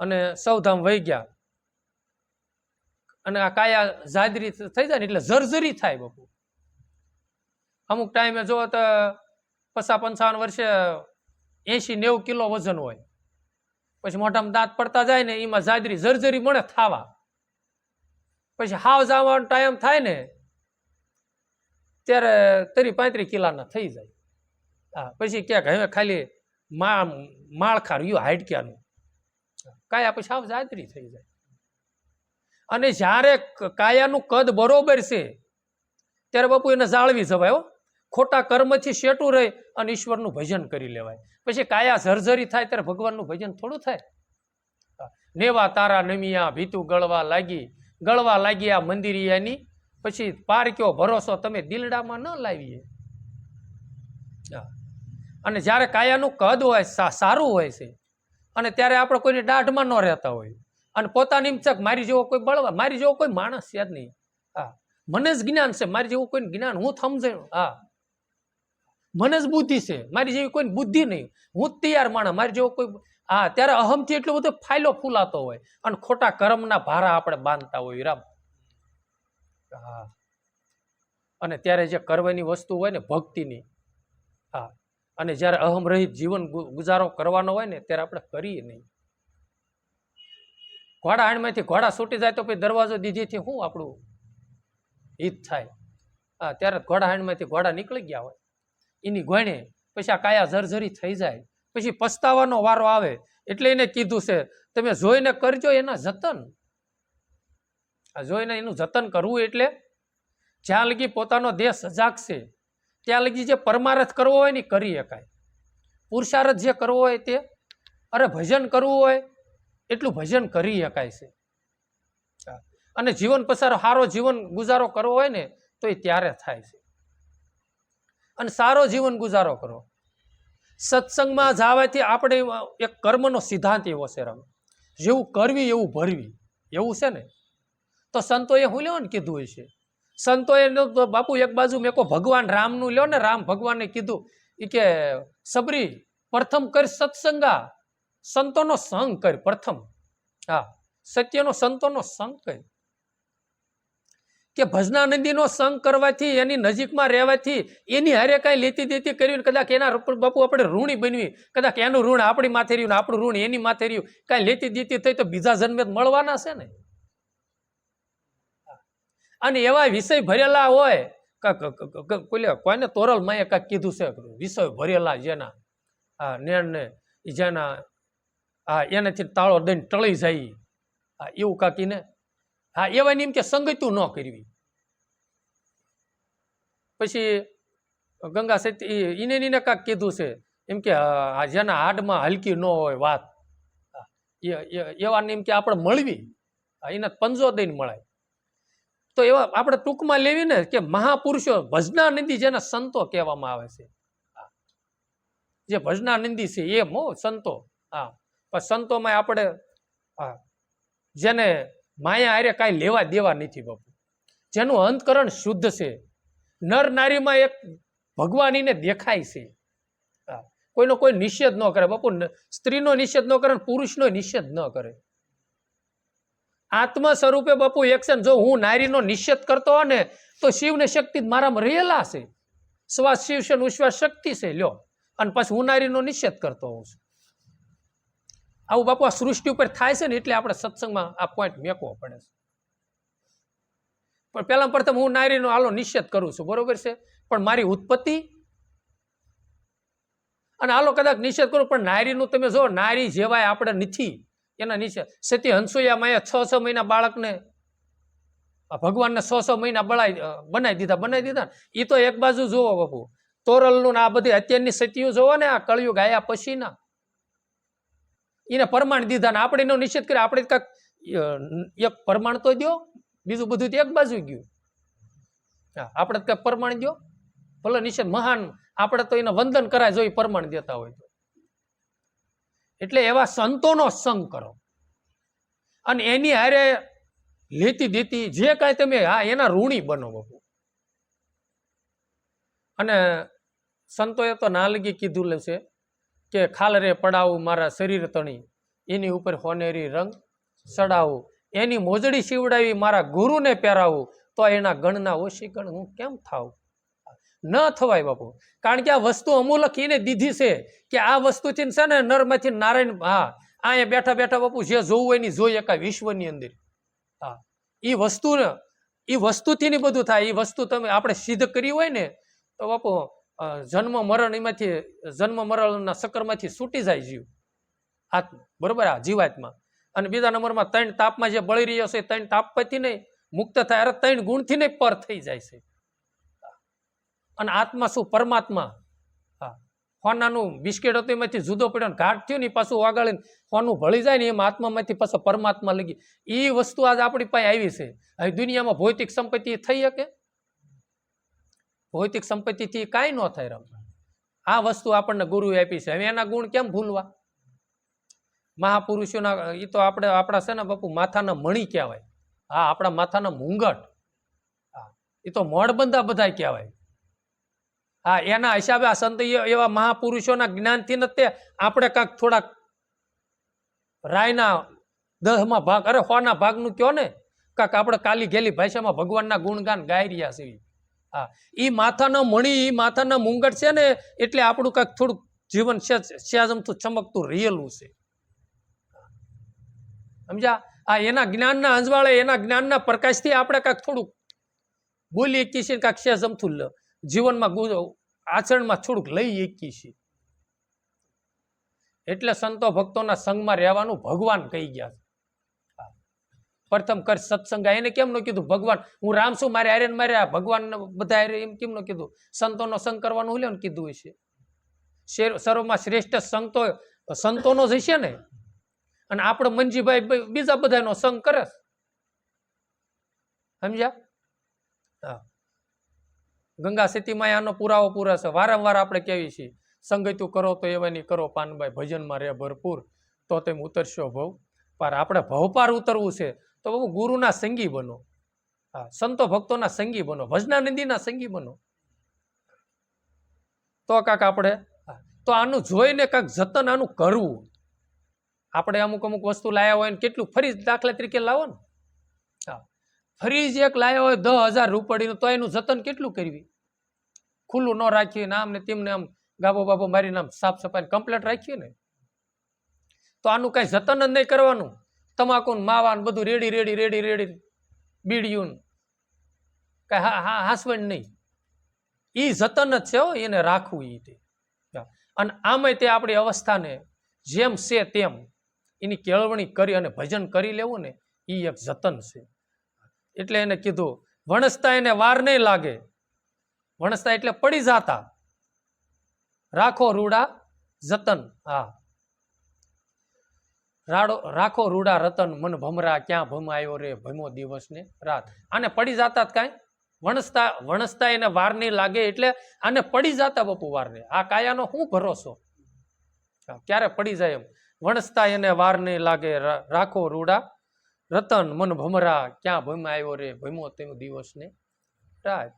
અને સૌધામ વહી ગયા. અને આ કાયા જાદરી થઈ જાય ને એટલે જર્જરી થાય બાપુ. અમુક ટાઈમે જો તો 50-55 વર્ષે 80-90 કિલો વજન હોય, પછી મોઢામાં દાંત પડતા જાય ને એમાં જાદરી જર્જરી મળે થાવા. પછી હાવ જવાનો ટાઈમ થાય ને ત્યારે 30-35 કિલાના થઈ જાય. હા, પછી ક્યાંક હવે ખાલી માળખા રહ્યું હાડક્યાનું, કાયા પછી હાવ જાદરી થઈ જાય. અને જ્યારે કાયાનું કદ બરોબર છે ત્યારે બાપુ એને જાળવી જવાય. ખોટા કર્મથી શેટું રહી અને ઈશ્વરનું ભજન કરી લેવાય. પછી કાયા ઝરઝરી થાય ત્યારે ભગવાનનું ભજન થોડું થાય. નેવા તારા નમિયા ભીતું ગળવા લાગી આ મંદિરિયાની, પછી પાર કયો ભરોસો તમે દિલડામાં ન લાવીએ. અને જ્યારે કાયાનું કદ હોય સારું હોય છે અને ત્યારે આપણે કોઈની દાઢમાં ન રહેતા હોય અને પોતાની ઇચ્છક મારી જેવો કોઈ બળવા, મારી જેવો કોઈ માણસ છે જ નહીં. હા, મને જ જ્ઞાન છે, મારી જેવું કોઈ જ્ઞાન હું સમજાયું. હા, મને જ બુદ્ધિ છે, મારી જેવી કોઈ બુદ્ધિ નહીં, હું જ તૈયાર માણસ, મારી જેવો કોઈ. હા, ત્યારે અહમથી એટલો બધો ફાયલો ફૂલાતો હોય અને ખોટા કર્મના ભારા આપણે બાંધતા હોય રામ. હા, અને ત્યારે જે કરવાની વસ્તુ હોય ને ભક્તિની, હા, અને જ્યારે અહમ રહિત જીવન ગુજારો કરવાનો હોય ને ત્યારે આપણે કરીએ નહીં. ઘોડા હાણમાંથી ઘોડા છૂટી જાય તો પછી દરવાજો દીધીથી શું આપણું હિત થાય. હા, ત્યારે ઘોડા હાણમાંથી ઘોડા નીકળી ગયા હોય એની ગોણે પછી આ કાયા જર્જરી થઈ જાય, પછી પસ્તાવાનો વારો આવે. એટલે એને કીધું છે તમે જોઈને કરજો એના જતન. આ જોઈને એનું જતન કરવું એટલે જ્યાં લગી પોતાનો દેહ સજાગ છે ત્યાં લગી જે પરમારથ કરવો હોય ને કરી શકાય. પુરુષાર્થ જે કરવો હોય તે, અરે ભજન કરવું હોય એટલું ભજન કરી શકાય છે. અને જીવન પસાર સારો જીવન ગુજારો કરવો હોય ને તો એ ત્યારે થાય છે. અને સારો જીવન ગુજારો કરો. સત્સંગમાં જવાથી આપણે એક કર્મનો સિદ્ધાંત એવો છે રામ, જેવું કરવી એવું ભરવી, એવું છે ને. તો સંતોએ હું લ્યો ને કીધું હોય છે, સંતોએ બાપુ એક બાજુ મેં કહો ભગવાન રામનું લ્યો ને, રામ ભગવાનને કીધું એ કે સબરી પ્રથમ કર સત્સંગા, સંતોનો સંગ કર પ્રથમ. હા, સત્યનો સંતોનો સંગ કર. કે ભજનાનંદીનો સંગ કરવાથી, એની નજીકમાં રહેવાથી, એની હારે કાંઈ લેતી દેતી કરવી, કદાચ એના બાપુ આપણે ઋણી બનવી, કદાચ એનું ઋણ આપણી માથે રહ્યું ને આપણું ઋણ એની માથે રહ્યું, કાંઈ લેતી દેતી થઈ તો બીજા જન્મે મળવાના છે ને. અને એવા વિષય ભરેલા હોય, કોઈને તોરલ માએ કાંઈક કીધું છે, વિષય ભરેલા જેના, હા, ને જેના, હા, એનાથી તાળો દઈને ટળી જાય, હા, એવું કાકીને. હા, એવાની એમ કે સંગતું ન કરવી. પછી ગંગા સતી એને કાંક કીધું છે એમ કે જેના હાડમાં હલકી ન હોય વાત, એવાને એમ કે આપણે મળવી, એને પંજો દઈને મળાય. તો એવા આપણે ટૂંકમાં લેવી ને કે મહાપુરુષો ભજનાનંદી જેના સંતો કહેવામાં આવે છે, જે ભજનાનંદી છે એ સંતો. હા, પણ સંતોમાં આપણે, હા, જેને માયા હારે કાંઈ લેવા દેવા નથી બાપુ, જેનું અંતકરણ શુદ્ધ છે. નર નારીમાં એક ભગવાન એને દેખાય છે. હા, કોઈનો કોઈ નિષેધ ન કરે બાપુ, સ્ત્રીનો નિષેધ ન કરે, પુરુષનો નિષેધ ન કરે. આત્મા સ્વરૂપે બાપુ એક્શન. જો હું નારીનો નિષેધ કરતો હોય ને તો શિવ ને શક્તિ મારામાં રહેલા છે. શ્વાસ શિવ છે, ઉશ્વાસ શક્તિ છે, લ્યો. અને પછી હું નારીનો નિષેધ કરતો હોઉં છું. આવું બાપુ આ સૃષ્ટિ ઉપર થાય છે ને, એટલે આપણે સત્સંગમાં આ પોઈન્ટ મેકવો પડે છે. પણ પહેલા પ્રથમ હું નારીનો હાલો નિષેધ કરું છું, બરોબર છે, પણ મારી ઉત્પત્તિ અને હાલો કદાચ નિષેધ કરું, પણ નારીનું તમે જો, નારી જેવાય આપણે નથી, એના નિષેધ. સતી હંસોયામાં 6 મહિના બાળકને ભગવાનને 6 મહિના બનાવી દીધા. એ તો એક બાજુ જોવો બાપુ, તોરલનું આ બધી અત્યારની સતીઓ જોવો ને, આ કળિયુગ આયા પછીના, એને પ્રમાણ દીધા ને આપણે એનો નિષેધ કર્યો. આપણે કાંક એક પ્રમાણ તો દો, બીજું બધું એક બાજુ ગયું. હા, આપણે કાંઈક પ્રમાણ દો, ભલે નિષેધ મહાન, આપણે તો એને વંદન કરાય જો એ પ્રમાણ દેતા હોય તો. એટલે એવા સંતોનો સંગ કરો અને એની હારે લેતી દેતી જે કાંઈ તમે હા એના ઋણી બનો બાપુ. અને સંતોએ તો ના લગી કીધું છે કે ખાલ રે પડાવું મારા શરીર તણી, એની ઉપર હોનેરી રંગ ચડાવું, એની મોજડી સીવડાવી મારા ગુરુને પહેરાવું, તો એના ગણના ઓછી ગણ હું કેમ થાવું? ન થવાય બાપુ. કારણ કે આ વસ્તુ અમૂલક એને દીધી છે કે આ વસ્તુથી છે ને નરમાંથી નારાયણ, હા અહીંયા બેઠા બેઠા બાપુ જે જોવું હોય ની જોઈ એકા વિશ્વની અંદર. હા એ વસ્તુ ને એ વસ્તુથી ની બધું થાય. એ વસ્તુ તમે આપણે સિદ્ધ કરી હોય ને તો બાપુ જન્મ મરણ એમાંથી જન્મ મરણના ચક્રમાંથી છૂટી જાય જીવ આત્મા, બરોબર આ જીવાત્મા. અને બીજા નંબરમાં 3 તાપમાં જે બળી રહ્યો છે 3 તાપ પછી નહીં મુક્ત થાય, અરે 3 ગુણથી નહીં પર થઈ જાય છે. અને આત્મા શું? પરમાત્મા. હા હોનાનું બિસ્કેટ હતું એમાંથી જુદો પડ્યો ઘાટ થયું ને પાછું વાગાડીને હોનું ભળી જાય ને એમ આત્મામાંથી પાછો પરમાત્મા લગી. એ વસ્તુ આજ આપણી પાસે આવી છે. હવે દુનિયામાં ભૌતિક સંપત્તિ થઈ શકે? ભૌતિક સંપત્તિથી કાંઈ ન થાય રમ. આ વસ્તુ આપણને ગુરુએ આપી છે. હવે એના ગુણ કેમ ભૂલવા? મહાપુરુષોના એ તો આપણે આપણા છે ને બાપુ માથાના મણી કહેવાય. હા આપણા માથાના મુંગટ. હા એ તો મોડબંધા બધા કહેવાય. હા એના હિસાબે આ સંત એવા મહાપુરુષોના જ્ઞાનથી નથી આપણે કાંક થોડાક રાયના 10મા ભાગ, અરે 100ના ભાગનું કયો ને કાંક આપણે કાલી ગેલી ભાષામાં ભગવાનના ગુણગાન ગાઈ રહ્યા છે. હા એ માથાના મણી, એ માથાના મુંગટ છે ને એટલે આપણું કાંક થોડુંક જીવન સ્યાજમતું ચમકતું રહેલું છે. સમજ્યા? આ એના જ્ઞાનના અંજવાળે, એના જ્ઞાનના પ્રકાશથી આપણે કાંક થોડુંક બોલી શકીએ છીએ, કાંક સ્યાજમતું જીવનમાં આચરણમાં થોડુંક લઈ શકીએ છીએ. એટલે સંતો ભક્તોના સંગમાં રહેવાનું ભગવાન કહી ગયા છે. પ્રથમ કર સત્સંગ. એને કેમ ન કીધું ભગવાન હું રામ છું મારે હારે મારે ભગવાન બધા હારે એમ કેમ ન કીધું? સંતોનો સંગ કરવાનું લે ને કીધું હશે. સર્વમાં શ્રેષ્ઠ સંતો સંતોનો જ હશે ને. અને આપણે મંજીભાઈ બીજા બધાનો સંગ કરે. સમજ્યા? હા ગંગા સતીમાં આનો પુરાવો પૂરા છે. વારંવાર આપણે કહેવી છીએ સંગતું કરો તો એવાની કરો પાનભાઈ, ભજનમાં રહે ભરપૂર તો તેમ ઉતરશો ભવ પાર. આપણે ભવ પાર ઉતરવું છે તો બહુ ગુરુના સંગી બનો. હા સંતો ભક્તોના સંગી બનો, ભજનાનંદીના સંગી બનો. તો કાંક આપણે તો આનું જોઈને કાંક જતન આનું કરવું. આપણે અમુક અમુક વસ્તુ લાયા હોય ને કેટલું ફરી દાખલા તરીકે લાવો ને. હા ફ્રીજ એક લાયા હોય 10,000 રૂપિયાનું તો એનું જતન કેટલું કરવી? ખુલ્લું ન રાખ્યું ને આમ ને તેમને આમ ગાબો બાબો મારીને આમ સાફ સફાઈ કમ્પ્લીટ રાખ્યું ને તો આનું કઈ જતન જ નહીં કરવાનું. તમાકુ માવાન બધું રેડી રેડી રેડી રેડી બીડિયું કઈ હાસવણ નહીં. એ જતન જ છે હો, એને રાખવું એ. અને આમાં તે આપણી અવસ્થાને જેમ છે તેમ એની કેળવણી કરી અને ભજન કરી લેવું ને એ એક જતન છે. એટલે એને કીધું વણસતા એને વાર નહીં લાગે. વણસતા એટલે પડી જાતા. રાખો રૂડા જતન. હા રાખો રૂડા રતન મન ભમરા, ક્યાં ભમાયો રે ભમો દિવસ ને રાત. આને પડી જાતા કાંઈ વણસતા એને વાર નહીં લાગે એટલે આને પડી જાતા બાપુ વાર નહીં. આ કાયાનો શું ભરોસો ક્યારે પડી જાય એમ. વણસતા એને વાર નહીં લાગે રાખો રૂડા રતન મન ભમરા, ક્યાં ભમાયો રે ભમો તેમ દિવસ ને રાત.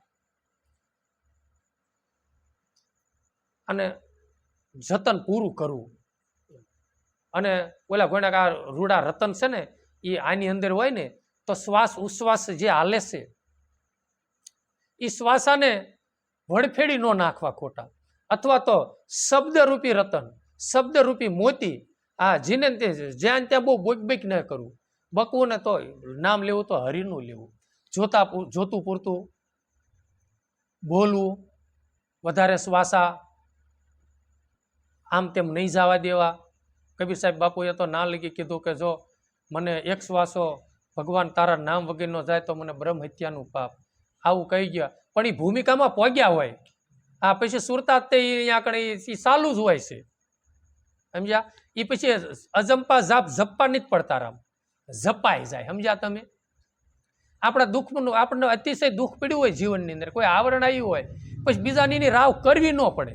અને જતન પૂરું કરવું. અને ઓલા ગોણા આ રૂડા રતન છે ને એ આની અંદર હોય ને તો શ્વાસ ઉશ્વાસ જે હાલે છે એ શ્વાસાને વડફેડી ન નાખવા ખોટા. અથવા તો શબ્દરૂપી રતન, શબ્દરૂપી મોતી. આ જેને જ્યાં ત્યાં બહુ બોક બેક ન કરવું. બકવું ને તો નામ લેવું તો હરિનું લેવું. જોતું પૂરતું બોલવું, વધારે શ્વાસા આમ તેમ નહીં જવા દેવા. કબીર સાહેબ બાપુએ તો ના લગી કીધું કે જો મને એક શ્વાસો ભગવાન તારા નામ વગેરેનો જાય તો મને બ્રહ્મ હત્યાનું પાપ. આવું કહી ગયા પણ એ ભૂમિકામાં પહોંચ્યા હોય. આ પછી સુરતા તે અહીંયા આગળ એ ચાલુ જ હોય છે. સમજ્યા? એ પછી અજંપા જાપ જપ્પા નથી પડતા રામ, જપાઈ જાય. સમજ્યા તમે? આપણા દુઃખનું આપણને અતિશય દુઃખ પડ્યું હોય જીવનની અંદર, કોઈ આવરણ આવ્યું હોય પછી બીજાની રાવ કરવી ન પડે,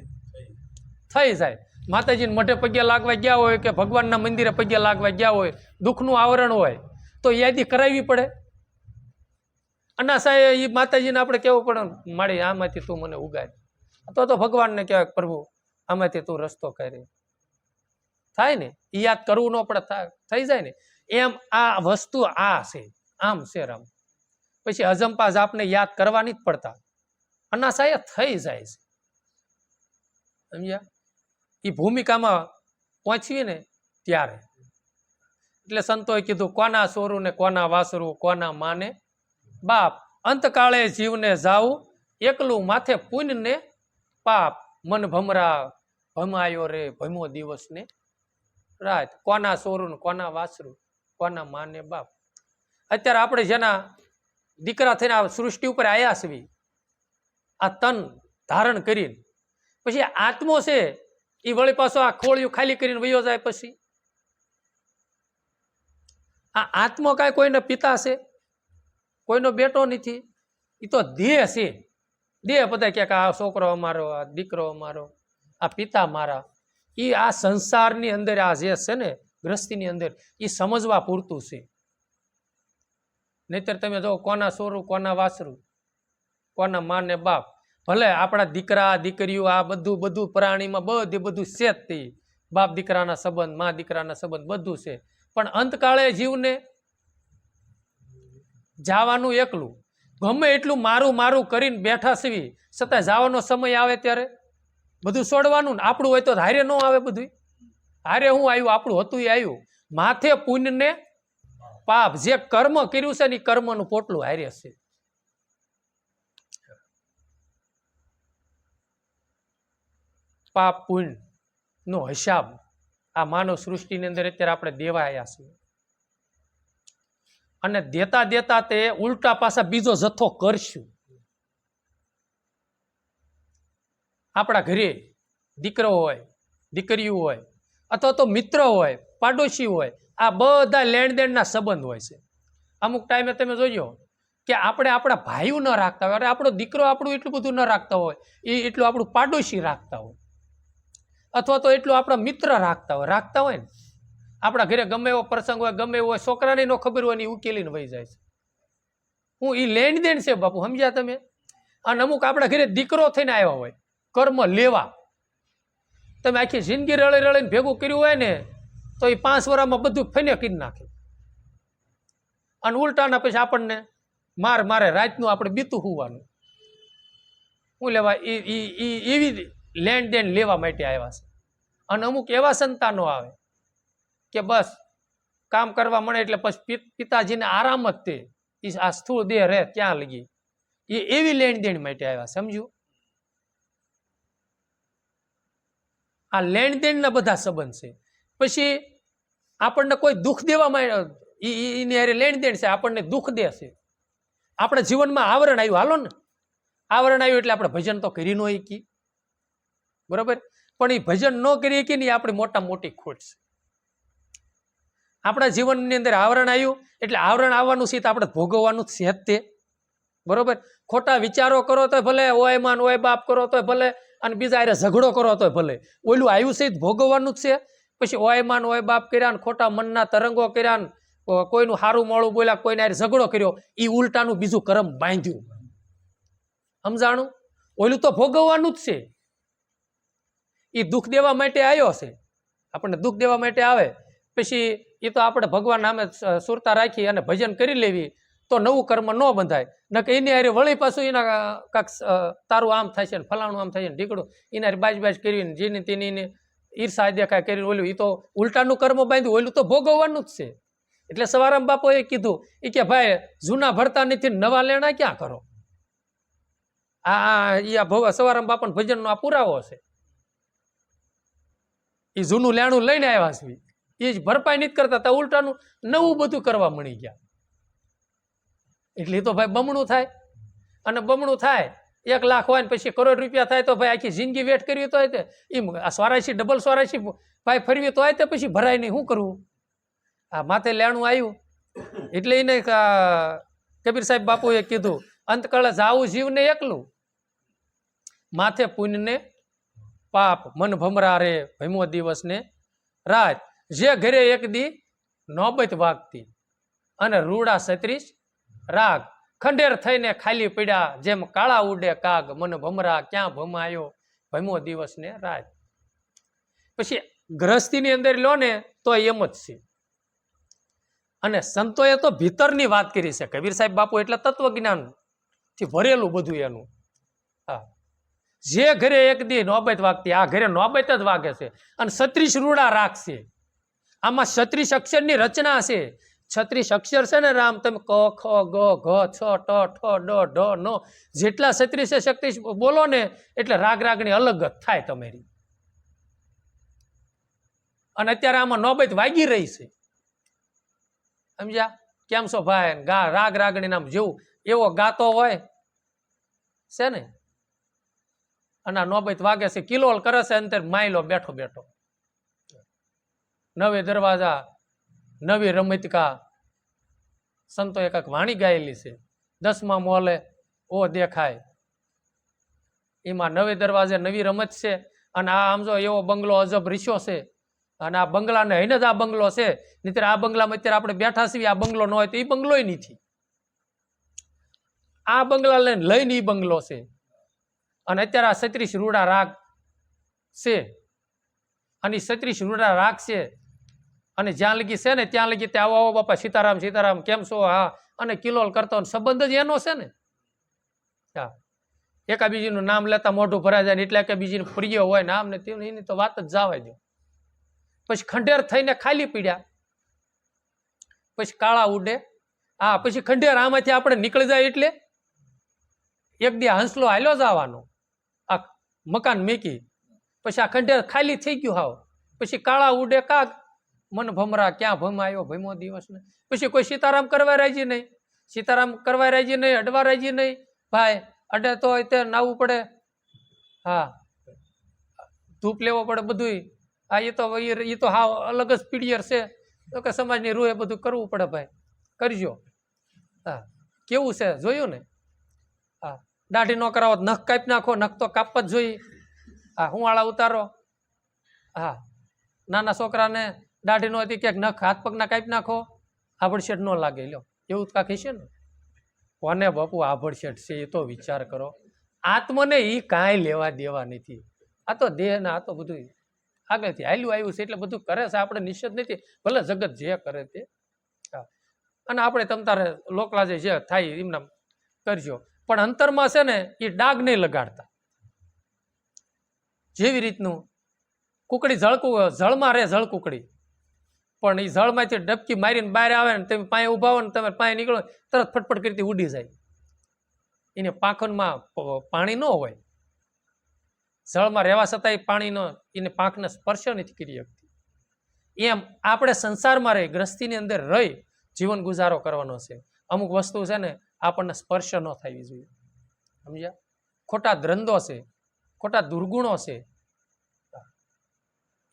થઈ જાય. માતાજીને મઢે પગ્યા લાગવા ગયા હોય કે ભગવાનના મંદિરે પગ્યા લાગવા ગયા હોય, દુઃખનું આવરણ હોય તો યાદી કરાવવી પડે. અના સાહેબ એ માતાજીને આપણે કેવું પણ મારી આમાંથી તું મને ઉગાડ, તો ભગવાનને કહેવાય પ્રભુ આમાંથી તું રસ્તો કરે. થાય ને એ યાદ કરવું ન પડે, થઈ જાય ને. એમ આ વસ્તુ આ છે, આમ છે રામ. પછી અજંપા જાપને યાદ કરવાની જ પડતા, અના સાહેબ થઈ જાય છે. સમજ્યા? એ ભૂમિકામાં પહોંચીએ ને ત્યારે. એટલે સંતોએ કીધું કોના સોરું ને કોના વાસરું, કોના માને બાપ, અંતકાળે જીવને જાવું એકલું, માથે પુણ્ય ને પાપ, મન ભમરા ભમાયો રે ભમો દિવસ ને રાત. કોના સોરું ને કોના વાસરું, કોના માને બાપ. અત્યારે આપણે જેના દીકરા થઈને આ સૃષ્ટિ ઉપર આયા છીએ, આ તન ધારણ કરીને, પછી આત્મો છે એ વળી પાછો આ ખોળિયું ખાલી કરીને વયો જાય. પછી આ આત્મો કાંઈ કોઈનો પિતા છે, કોઈનો બેટો નથી. એ તો દેહ છે. દેહ બધા કે આ છોકરો અમારો, આ દીકરો અમારો, આ પિતા મારા. એ આ સંસારની અંદર આ જે છે ને ગ્રસ્તીની અંદર એ સમજવા પૂરતું છે. નહીતર તમે જો કોના સોરું, કોના વાસરું, કોના માં ને બાપ. ભલે આપણા દીકરા દીકરીઓ આ બધું બધું પ્રાણીમાં બધું છે જ તે. બાપ દીકરાના સંબંધ, મા દીકરાના સંબંધ બધું છે. પણ અંતકાળે જીવને જવાનું એકલું. ગમે એટલું મારું મારું કરીને બેઠા સીવી, છતાં જવાનો સમય આવે ત્યારે બધું છોડવાનું. ને આપણું હોય તો હારે ન આવે બધું. હારે હું આવ્યું, આપણું હતું એ આવ્યું. માથે પુણ્ય ને પાપ, જે કર્મ કર્યું છે ને એ કર્મનું પોટલું હારે છે. પાપ પુણ્ય નો હિસાબ આ માનવ સૃષ્ટિની અંદર અત્યારે આપણે દેવા આવ્યા છીએ. અને દેતા દેતા તે ઉલટા પાછા બીજો જથ્થો કરશું. આપણા ઘરે દીકરો હોય, દીકરીઓ હોય, અથવા તો મિત્ર હોય, પાડોશી હોય, આ બધા લેણ દેણના સંબંધ હોય છે. અમુક ટાઈમે તમે જોજો કે આપણે આપણા ભાઈઓ ન રાખતા હોય, આપણો દીકરો આપણું એટલું બધું ન રાખતા હોય, એ એટલું આપણું પાડોશી રાખતા હોય, અથવા તો એટલું આપણા મિત્ર રાખતા હોય ને. આપણા ઘરે ગમે એવો પ્રસંગ હોય, ગમે એવો હોય, છોકરાને ન ખબર હોય ને ઉકેલીને વહી જાય છે. હું એ લેણ દેણ છે બાપુ, સમજ્યા તમે? અને અમુક આપણા ઘરે દીકરો થઈને આવ્યા હોય કર્મ લેવા. તમે આખી જિંદગી રળી રળીને ભેગું કર્યું હોય ને તો એ 5 વર્ષમાં બધું ફેને કરી નાખે. અને ઉલટાના પછી આપણને મારે રાતનું આપણે બીતું હોવાનું. શું લેવા? એવી લેણ દેણ લેવા માટે આવ્યા છે. અને અમુક એવા સંતાનો આવે કે બસ કામ કરવા મળે એટલે પછી પિતાજીને આરામ જ તે આ સ્થૂળ દેહ રહે ક્યાં લગી. એ એવી લેણ દેણ માટે આવ્યા. સમજુ? આ લેણ દેણના બધા સંબંધ છે. પછી આપણને કોઈ દુઃખ દેવામાં એની હારે લેણ દેણ છે, આપણને દુઃખ દે છે. આપણા જીવનમાં આવરણ આવ્યું, હાલો ને આવરણ આવ્યું એટલે આપણે ભજન તો કરી ન શકી, બરોબર? પણ એ ભજન ન કરી શકી ને એ આપણી મોટા મોટી ખોટ છે. આપણા જીવનની અંદર આવરણ આવ્યું એટલે આવરણ આવવાનું છે તો આપણે ભોગવવાનું છે જ તે, બરોબર? ખોટા વિચારો કરો તો ભલે, ઓય માન ઓય બાપ કરો તો ભલે, અને બીજા હારે ઝઘડો કરો તો ભલે, ઓલું આવ્યું છે ભોગવવાનું જ છે. પછી ઓય માન ઓય બાપ કર્યા ને ખોટા મનના તરંગો કર્યા ને કોઈનું સારું મોડું બોલ્યા, કોઈને હારે ઝઘડો કર્યો, એ ઉલટાનું બીજું કર્મ બાંધ્યું. સમજાણું? ઓલું તો ભોગવવાનું જ છે. એ દુઃખ દેવા માટે આવ્યો છે, આપણને દુઃખ દેવા માટે આવે. પછી એ તો આપણે ભગવાન નામે સુરતા રાખી અને ભજન કરી લેવી તો નવું કર્મ ન બંધાય. ન કે એની હારે વળી પાછું એના કાંક તારું આમ થાય છે ને ફલાણું આમ થાય છે ને ઢીકડું એના હારે બાજ કરીને જેની તેની ઈર્ષા દેખાય કરીને ઓલું, એ તો ઉલટાનું કર્મ બાંધ્યું, ઓલું તો ભોગવવાનું જ છે. એટલે સવારામ બાપોએ કીધું એ કે ભાઈ જૂના ભરતા નથી, નવા લેણા ક્યાં કરો. સવારામ બાપાને ભજનનો આ પુરાવો છે. એ જૂનું લેણું લઈને આવ્યા છે, એ જ ભરપાઈ નથી કરતા, તો ઉલટાનું નવું બધું કરવા મળી ગયા. એટલે તો ભાઈ બમણું થાય. અને બમણું થાય 1 લાખ હોય ને પછી કરોડ રૂપિયા થાય તો ભાઈ આખી જિંદગી વેટ કરવી તો એમ 84 ડબલ 84 ભાઈ ફરવી તો તે પછી ભરાય નહીં, શું કરવું? આ માથે લેણું આવ્યું એટલે એને કબીર સાહેબ બાપુએ કીધું અંતકાળે જાવું જીવને એકલું, માથે પુણ્યને પાપ, મન ભમરા રે ભમો દિવસ ને રાત. જે ઘરે એક દી નોબત વાગતી અને રૂડા 36 રાગ. ખંડેર થઈને ખાલી પડ્યા, જેમ કાળા ઉડે કાગ, મન ભમરા ક્યાં ભમાયો, ભમો દિવસ ને રાત. પછી ગ્રહસ્થીની અંદર લો ને તો એમ જ છે. અને સંતોએ તો ભીતરની વાત કરી છે. કબીર સાહેબ બાપુ એટલે તત્વજ્ઞાન થી ભરેલું બધું એનું. હા, જે ઘરે એક દી નોબત વાગતી, આ ઘરે નોબત જ વાગે છે. અને 36 રૂડા રાખશે. આમાં 36 અક્ષરની રચના છે. 36 અક્ષર છે ને રામ, તમે ક ખ ગ ઘ છ ટ ઠ ડ ઢ નો જેટલા 36 બોલો ને એટલે રાગ રાગણી અલગ જ થાય તમારી. અને અત્યારે આમાં નોબત વાગી રહી છે. સમજ્યા? કેમ છો ભાઈ? રાગ રાગણી નામ જેવું એવો ગાતો હોય છે ને, અને આ નોબત વાગે છે, કિલોલ કરે છે અંતર માયલો બેઠો બેઠો. નવે દરવાજા નવી રમતકા સંતો એક વાણી ગાયેલી છે. 10મા મોલે ઓ દેખાય, એમાં નવે દરવાજે નવી રમત છે. અને આ આમ જો એવો બંગલો અજબ રીસ્યો છે. અને આ બંગલાને હઈને જ આ બંગલો છે. નહીતર આ બંગલામાં અત્યારે આપણે બેઠા છીએ, આ બંગલો ન હોય તો એ બંગલો નથી. આ બંગલા લઈને એ બંગલો છે. અને અત્યારે આ 36 રૂડા રાગ છે. અને 36 રૂડા રાગ છે. અને જ્યાં લગી છે ને ત્યાં લગી ત્યાં આવો બાપા સીતારામ સીતારામ કેમ છો, હા, અને કિલોલ કરતો સંબંધ જ એનો છે ને. હા, એકાબીજીનું નામ લેતા મોઢું ભરાઈ જાય, એટલે કે બીજીને પ્રિય હોય નામ ને એની તો વાત જ જવા દો. પછી ખંડેર થઈને ખાલી પીડ્યા, પછી કાળા ઉડે. હા, પછી ખંડેર આમાંથી આપણે નીકળી જાય એટલે એક દી હંસલો હાલ્યો જવાનો, આ મકાન મેકી. પછી આ ખંડેર ખાલી થઈ ગયું હાવ. પછી કાળા ઉડે કાગ, મન ભમરા ક્યાં ભમાયો, ભમો દિવસ ને. પછી કોઈ સીતારામ કરવા રાજી નહીં, સીતારામ કરવા રાજી નહીં, અડવા રાજી નહીં. ભાઈ અડે તો તે નાવું પડે. હા, ધૂપ લેવો પડે બધું. હા, એ તો હા અલગ જ પીડિયર છે. તો કે સમાજની રૂએ બધું કરવું પડે ભાઈ, કરજો. હા, કેવું છે જોયું ને. હા, દાઢી ન કરાવો નખ કાપી નાખો, નખ તો કાપવા જ જોઈએ. હા, હું વાળા ઉતારો. હા, નાના છોકરાને દાઢી નો હતી ક્યાંક નખ હાથ પગના કાપી નાખો, આભડશેટ ન લાગે. લ્યો, એવું જ કાંઈ છે ને. કોને બાપુ આભડશેટ છે એ તો વિચાર કરો. આત્મને એ કાંઈ લેવા દેવા નથી. આ તો દેહ ને આ તો બધું આગળથી હાલ્યું આવ્યું છે એટલે બધું કરે છે. આપણે નિશ્ચિત નથી, ભલે જગત જે કરે તે. હા, અને આપણે તમતારે લોકલા જે થાય એમના કરજો. પણ અંતરમાં છે ને એ ડાગ નહીં લગાડતા. જેવી રીતનું કુકડી જળમાં રહે, જળ કુકડી, પણ એ જળમાંથી ડબકી મારીને બહાર આવે ને તમે પાયે ઉભા હો ને તમે પાયે નીકળો તરત ફટફટ કરતી ઉડી જાય. એને પાંખમાં પાણી ન હોય, જળમાં રહેવા છતાં એ પાણીનો એને પાંખને સ્પર્શ નથી કરી શકતી. એમ આપણે સંસારમાં રહી, ગ્રસ્તીની અંદર રહી જીવન ગુજારો કરવાનો છે. અમુક વસ્તુ છે ને આપણને સ્પર્શ ન થવી જોઈએ. સમજ્યા? ખોટા દ્રંદો છે, ખોટા દુર્ગુણો છે,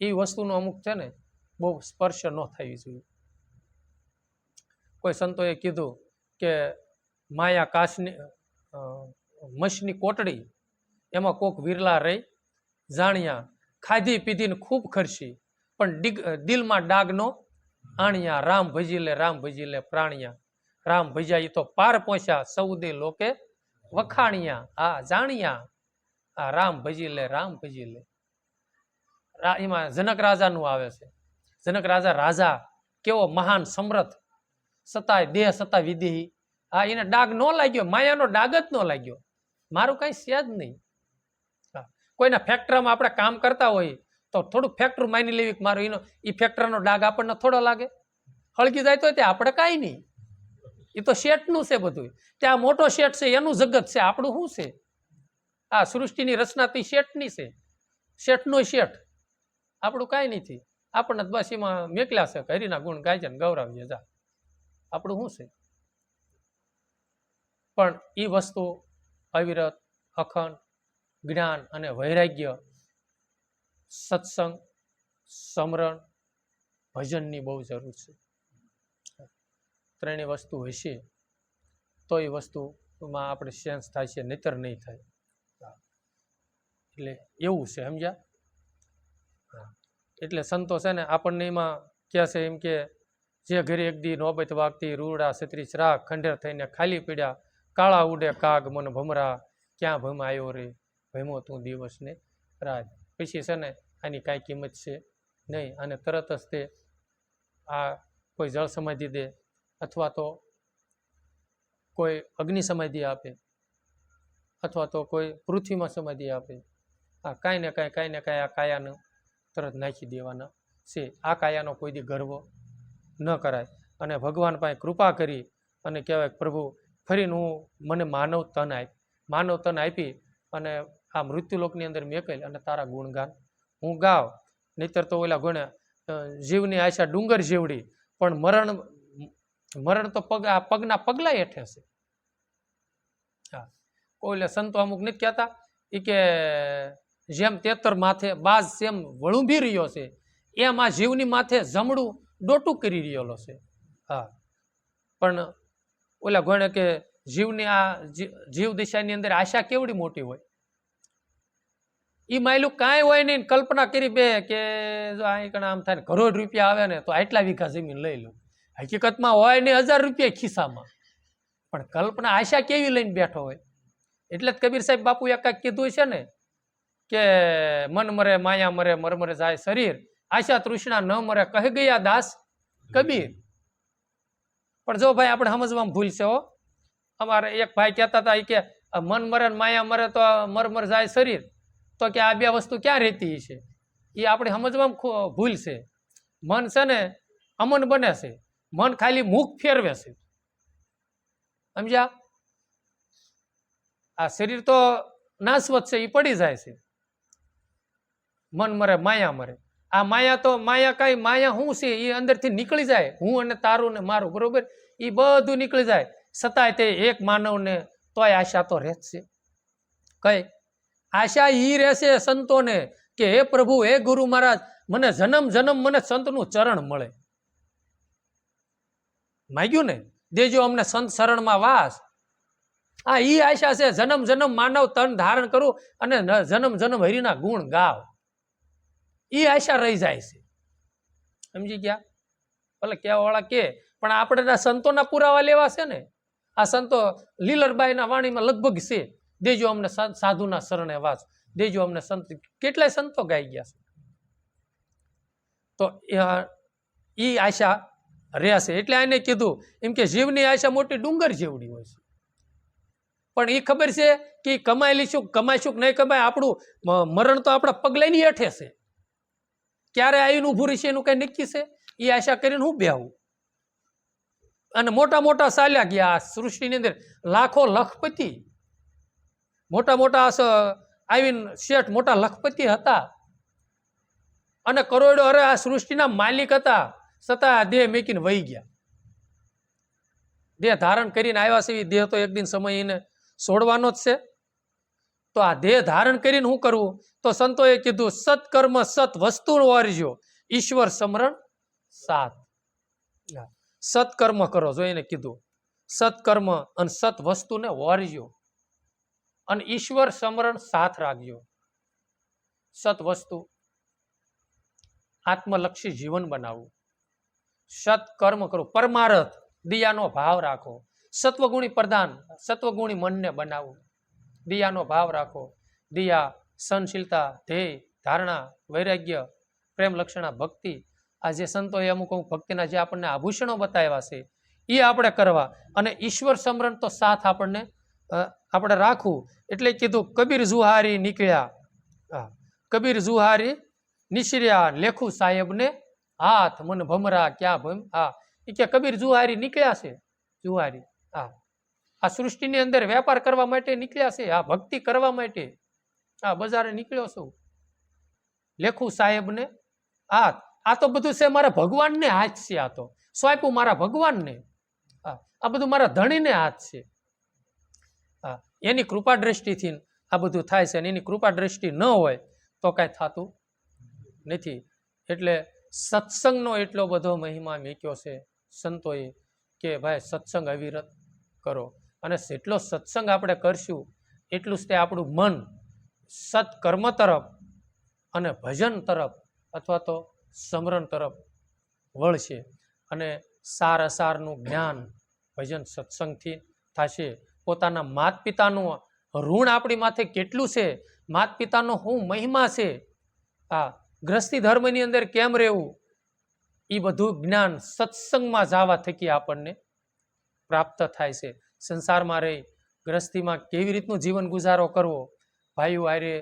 એ વસ્તુનો અમુક છે ને બહુ સ્પર્શ ન થવી જોઈએ. કોઈ સંતોએ કીધું કે માયા કાશની મશની કોટડી, એમાં કોક વિરલા રહી જાણ્યા, ખાધી પીધીને ખૂબ ખર્ચી, પણ દિલમાં ડાગનો આણ્યા. રામ ભજી લે પ્રાણિયા, રામ ભજ્યા એ તો પાર પહોંચ્યા, સૌદે લોકે વખાણિયા. આ જાણ્યા, આ રામ ભજી લે. એમાં જનક રાજાનું આવે છે. જનક રાજા કેવો મહાન સમર્થ, સતાય દેહ સતા વિદેહી. હા, એને ડાગ ન લાગ્યો, માયાનો ડાગ જ ન લાગ્યો. મારું કઈ છે જ નહીં. કોઈના ફેક્ટરીમાં આપણે કામ કરતા હોય તો થોડુંક ફેક્ટરી માની લેવી કે મારું એ ફેક્ટરીનો ડાગ આપણને થોડો લાગે. હળગી જાય તો તે આપણે કાંઈ નહીં. એ તો શેઠનું છે બધું. ત્યાં મોટો શેઠ છે, એનું જગત છે, આપણું શું છે? આ સૃષ્ટિની રચના તો શેઠની છે, શેઠનો શેઠ, આપણું કાંઈ નથી. આપણને બસ એમાં મેકલ્યા છે કે હરિના ગુણ ગાય છે ને ગૌરવીએ જા, આપણું શું છે? પણ એ વસ્તુ અવિરત અખંડ જ્ઞાન અને વૈરાગ્ય, સત્સંગ, સમરણ, ભજનની બહુ જરૂર છે. ત્રણેય વસ્તુ હશે તો એ વસ્તુમાં આપણે સેન્સ થાય છે, નહીતર નહીં થાય. એટલે એવું છે, સમજ્યા? એટલે સંતો છે ને આપણને એમાં કહે છે એમ કે જે ઘરે એક દી નોબત વાગતી રૂડા 36 રાગ ખંડેર થઈને ખાલી પીડ્યા, કાળા ઉડે કાગ મન ભમરા, ક્યાં ભમ આવ્યો રે ભમો તું દિવસ ને રાત. પછી છે ને આની કાંઈ કિંમત છે નહીં, અને તરત જ તે આ કોઈ જળ સમાધિ દે અથવા તો કોઈ અગ્નિ સમાધિ આપે અથવા તો કોઈ પૃથ્વીમાં સમાધિ આપે. આ કાંઈ ને કાંઈ આ કાયાને તરત નાખી દેવાના છે. આ કાયાનો કોઈ દી ગર્વ ન કરાય. અને ભગવાન પાસે કૃપા કરી અને કહેવાય પ્રભુ ફરીને મને માનવ તન આપી અને આ મૃત્યુલોકની અંદર મેકેલ અને તારા ગુણગાન હું ગાવ. નહીતર તો ઓલા ગોણે જીવની આશા ડુંગર જેવડી, પણ મરણ તો પગના પગલા હેઠે છે. હા, ઓલે સંતો અમુક નથી કહેતા એ કે જેમ તેતર માથે બાજ જેમ વળુંભી રહ્યો છે, એમ આ જીવની માથે જમણું ડોટું કરી રહેલો છે. હા, પણ ઓલા ગણે કે જીવની આ જીવ દિશાની અંદર આશા કેવડી મોટી હોય. એ માયલું કાંઈ હોય નહીં, કલ્પના કરી બે કે જો અહીં આમ થાય કરોડ રૂપિયા આવે ને તો આટલા વીઘા જમીન લઈ લો. હકીકતમાં હોય નહીં 1000 રૂપિયા ખિસ્સામાં, પણ કલ્પના આશા કેવી લઈને બેઠો હોય. એટલે જ કબીર સાહેબ બાપુ એક કાંઈક કીધું છે ને કે મન મરે માયા મરે મરમરે જાય શરીર, આશા તૃષ્ણા ન મરે કહી ગયા દાસ કબીર. પણ જો ભાઈ આપણે સમજવામાં ભૂલ છે હો. અમારે એક ભાઈ કહેતા હતા કે મન મરે માયા મરે તો મરમર જાય શરીર, તો કે આ બે વસ્તુ ક્યાં રહેતી છે? એ આપણે સમજવામાં ભૂલ છે. મન છે ને અમન બને છે, મન ખાલી મુખ ફેરવે છે, સમજ્યા? આ શરીર તો નાશવત છે, એ પડી જાય છે. મન મરે માયા મરે. આ માયા તો માયા શું છે? એ અંદરથી નીકળી જાય. હું અને તારું ને મારું, બરોબર, એ બધું નીકળી જાય. છતાંય તે એક માનવને તોય આશા તો રહે છે. કઈ આશા ઈ રહેશે સંતોને કે હે પ્રભુ, હે ગુરુ મહારાજ, મને જન્મ જન્મ મને સંતનું ચરણ મળે. માગ્યું ને, દેજો અમને સંત શરણમાં વાસ. આ ઈ આશા છે. જન્મ જન્મ માનવ તન ધારણ કરું અને જન્મ જન્મ હરિના ગુણ ગાવ. ઈ આશા રહી જાય છે. સમજી ગયા? ભલે કહેવા વાળા કે, પણ આપણે સંતોના પુરાવા લેવા છે ને. આ સંતો લીલરબાઈના વાણીમાં લગભગ છે, દેજો અમને સાધુના શરણે વાસ, દેજો અમને સંત. કેટલાય સંતો ગાઈ ગયા છે. તો ઈ આશા રહેશે. એટલે એને કીધું એમ કે જીવની આશા મોટી ડુંગર જેવડી હોય છે. પણ એ ખબર છે કે કમાઈ લઈશું, કમાઈશું કે નહીં કમાય, આપણું મરણ તો આપણા પગલાની હેઠે છે. ક્યારે આવીને ઊભું રહેશે એનું કઈ નક્કી છે? એ આશા કરીને હું બેહું. અને મોટા મોટા ચાલ્યા ગયા સૃષ્ટિની અંદર, લાખો લખપતિ, મોટા મોટા આવીને શેઠ મોટા લખપતિ હતા અને કરોડો, અરે આ સૃષ્ટિના માલિક હતા, છતાં દેહ મેકીને વહી ગયા. દેહ ધારણ કરીને આવ્યા છે, દેહ તો એક દિન સમય એને છોડવાનો જ છે. તો આ દેહ ધારણ કરીને શું કરવું? તો સંતોએ કીધું સત્કર્મ સત વસ્તુ વારજો, ઈશ્વર સમરણ સાત. સત્કર્મ કરો, જો એને કીધું સત્કર્મ અને સત વસ્તુને વારજો અને ઈશ્વર સમરણ સાથ રાખજો. સત વસ્તુ આત્મલક્ષી જીવન બનાવવું, સત્કર્મ કરો, પરમાર્થ દિયાનો ભાવ રાખો, સત્વગુણી પ્રધાન સત્વગુણી મનને બનાવવું, દિયાનો ભાવ રાખો. દિયા, સહનશીલતા, ધ્યેય, ધારણા, વૈરાગ્ય, પ્રેમ, લક્ષણા, ભક્તિ. આ જે સંતોએ અમુક અમુક ભક્તિના જે આપણને આભૂષણો બતાવ્યા છે એ આપણે કરવા, અને ઈશ્વર સમરણ તો સાથ આપણે રાખવું. એટલે કીધું કબીર જુહારી નીકળ્યા, કબીર જુહારી નિશર્યા, લેખું સાહેબને હાથ, મન ભમરા ક્યાં ભમ. હા, એ કે કબીર જુહારી નીકળ્યા છે. જુહારી આ સૃષ્ટિની અંદર વેપાર કરવા માટે નીકળ્યા છે, આ ભક્તિ કરવા માટે આ બજારે નીકળ્યો છું. લેખું સાહેબને હાથ, આ તો બધું છે મારા ભગવાનને હાથ છે. આ તો સ્વાપ્યું મારા ભગવાનને. આ બધું મારા ધણીને હાથ છે. એની કૃપા દ્રષ્ટિથી આ બધું થાય છે, અને એની કૃપા દ્રષ્ટિ ન હોય તો કાંઈ થતું નથી. એટલે સત્સંગનો એટલો બધો મહિમા મેક્યો છે સંતોએ કે ભાઈ સત્સંગ અવિરત કરો. અને જેટલો સત્સંગ આપણે કરશું એટલું જ તે આપણું મન સત્કર્મ તરફ અને ભજન તરફ અથવા તો સ્મરણ તરફ વળશે. અને સાર અસારનું જ્ઞાન ભજન સત્સંગથી થશે. પોતાના માત પિતાનું ઋણ આપણી માથે કેટલું છે, માત પિતાનો શું મહિમા છે, આ ગ્રસ્તી ધર્મની અંદર કેમ રહેવું, એ બધું જ્ઞાન સત્સંગમાં જવા થકી આપણને પ્રાપ્ત થાય છે. સંસારમાં રહી ગ્રસ્તીમાં કેવી રીતનું જીવન ગુજારો કરવો, ભાઈઓ હારે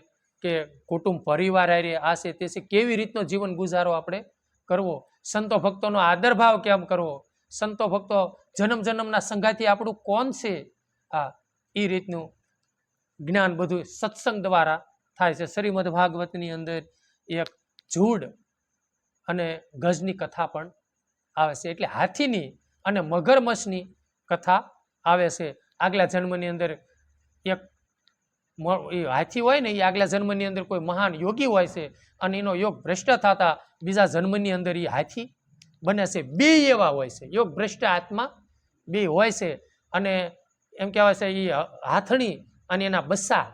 કે કુટુંબ પરિવાર હારે આ છે તે છે, કેવી રીતનો જીવન ગુજારો આપણે કરવો, સંતો ભક્તોનો આદર ભાવ કેમ કરવો, સંતો ભક્તો જન્મ જન્મના સંગાથી આપણું કોણ છે, એ રીતનું જ્ઞાન બધું સત્સંગ દ્વારા થાય છે. શ્રીમદ ભાગવતની અંદર એક જૂડ અને ગજની કથા પણ આવે છે, એટલે હાથીની અને મગરમચ્છની કથા આવે છે. આગલા જન્મની અંદર એક હાથી હોય ને, એ આગલા જન્મની અંદર કોઈ મહાન યોગી હોય છે અને એનો યોગ ભ્રષ્ટ થતા બીજા જન્મની અંદર એ હાથી બને છે. બે એવા હોય છે, યોગ ભ્રષ્ટ આત્મા બે હોય છે. અને એમ કહેવાય છે એ હાથણી અને એના બસ્સા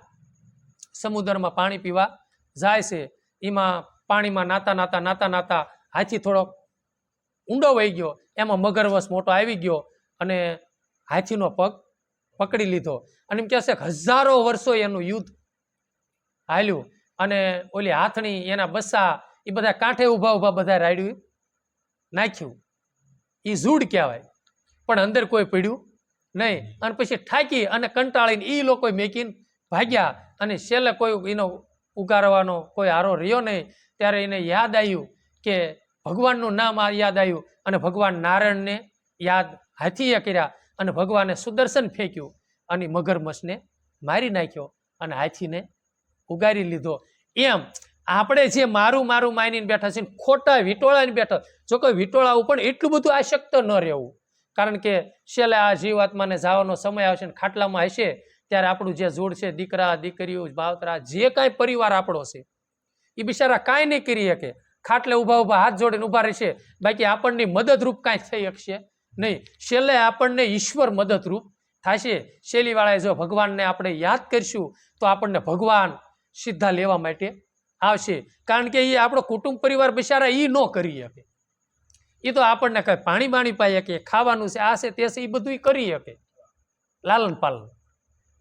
સમુદ્રમાં પાણી પીવા જાય છે. એમાં પાણીમાં નાતા નાતા નાતા નાતા હાથી થોડોક ઊંડો વહી ગયો, એમાં મગરવશ મોટો આવી ગયો અને હાથીનો પગ પકડી લીધો. અને એમ કહે છે હજારો વર્ષો એનું યુદ્ધ હાલ્યું અને ઓલી હાથણી એના બસ્સા એ બધા કાંઠે ઊભા ઊભા બધા રાડ્યું નાખ્યું. એ ઝૂડ કહેવાય, પણ અંદર કોઈ પડ્યું નહીં. અને પછી ઠાકી અને કંટાળીને એ લોકો મેકીને ભાગ્યા અને છેલ્લે કોઈ એનો ઉગારવાનો કોઈ હારો રહ્યો નહીં. ત્યારે એને યાદ આવ્યું કે ભગવાનનું નામ યાદ આવ્યું અને ભગવાન નારાયણને યાદ હાથીએ કર્યા અને ભગવાને સુદર્શન ફેંક્યું અને મગરમચ્છને મારી નાખ્યો અને હાથીને ઉગારી લીધો. એમ આપણે જે મારું મારું માનીને બેઠા છે, ખોટા વિટોળાને બેઠા. જો કોઈ વિટોળા ઉપર એટલું બધું આસક્ત ન રહેવું, કારણ કે છેલ્લે આ જીવાત્માને જવાનો સમય આવશે ને ખાટલામાં હશે ત્યારે આપણું જે જોડ છે, દીકરા દીકરીઓ ભાવતરા જે કાંઈ પરિવાર આપણો છે, એ બિચારા કાંઈ નહીં કરી શકે. ખાટલે ઊભા ઊભા હાથ જોડીને ઊભા રહેશે, બાકી આપણને મદદરૂપ કાંઈ થઈ શકશે નહીં. છેલ્લે આપણને ઈશ્વર મદદરૂપ થશે. શેલીવાળાએ જો ભગવાનને આપણે યાદ કરીશું તો આપણને ભગવાન સીધા લેવા માટે આવશે, કારણ કે એ આપણો કુટુંબ પરિવાર બિચારા એ ન કરી શકે. એ તો આપણને કઈ પાણી બાણી પાઈ શકે, ખાવાનું છે, આ છે તે છે, એ બધું કરી શકે, લાલન પાલન.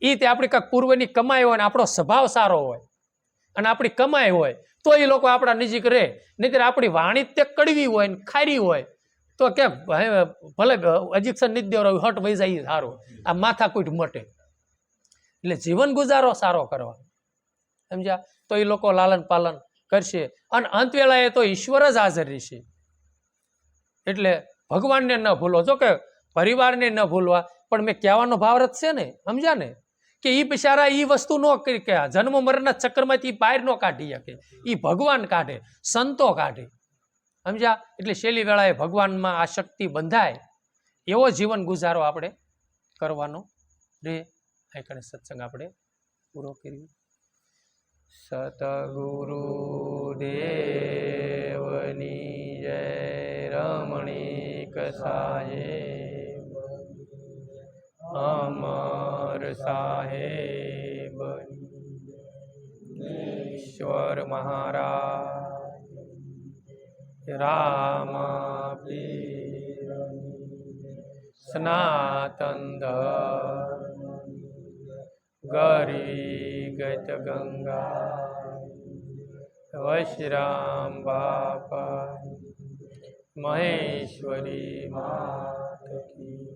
એ તે આપણી કાંઈક પૂર્વની કમાઈ હોય ને આપણો સ્વભાવ સારો હોય અને આપણી કમાઈ હોય તો એ લોકો આપણા નજીક રહે. નહીંતર આપણી વાણી તે કડવી હોય ને ખારી હોય તો કે ભલે અજીક્ષણ નથી દેવડાવ્યું, હટ વહી જાય સારું, આ માથા કૂટ મટે. એટલે જીવન ગુજારો સારો કરવા સમજ્યા, તો એ લોકો લાલન પાલન કરશે અને અંત વેળાએ તો ઈશ્વર જ હાજર રહેશે. એટલે ભગવાનને ન ભૂલો. જો કે પરિવારને ન ભૂલવા, પણ મેં કહેવાનો ભાવરત છે ને, સમજ્યા ને, કે એ બિચારા એ વસ્તુ ન કરી કે જન્મ મરણના ચક્કરમાંથી બહાર ન કાઢી શકે, એ ભગવાન કાઢે, સંતો કાઢે, સમજ્યા. એટલે છેલ્લી વેળાએ ભગવાનમાં આ શક્તિ બંધાય એવો જીવન ગુજારો આપણે કરવાનો રે. આ કણે સત્સંગ આપણે પૂરો કર્યો. સતગુરુ દેવની જય. રમણીક સાહેબ અમર સાહેબ ઈશ્વર મહારાજ રામા પીર સનાતન ધર્મ ગરી ગત ગંગા વશરામ બાપા મહેશ્વરી માત કી.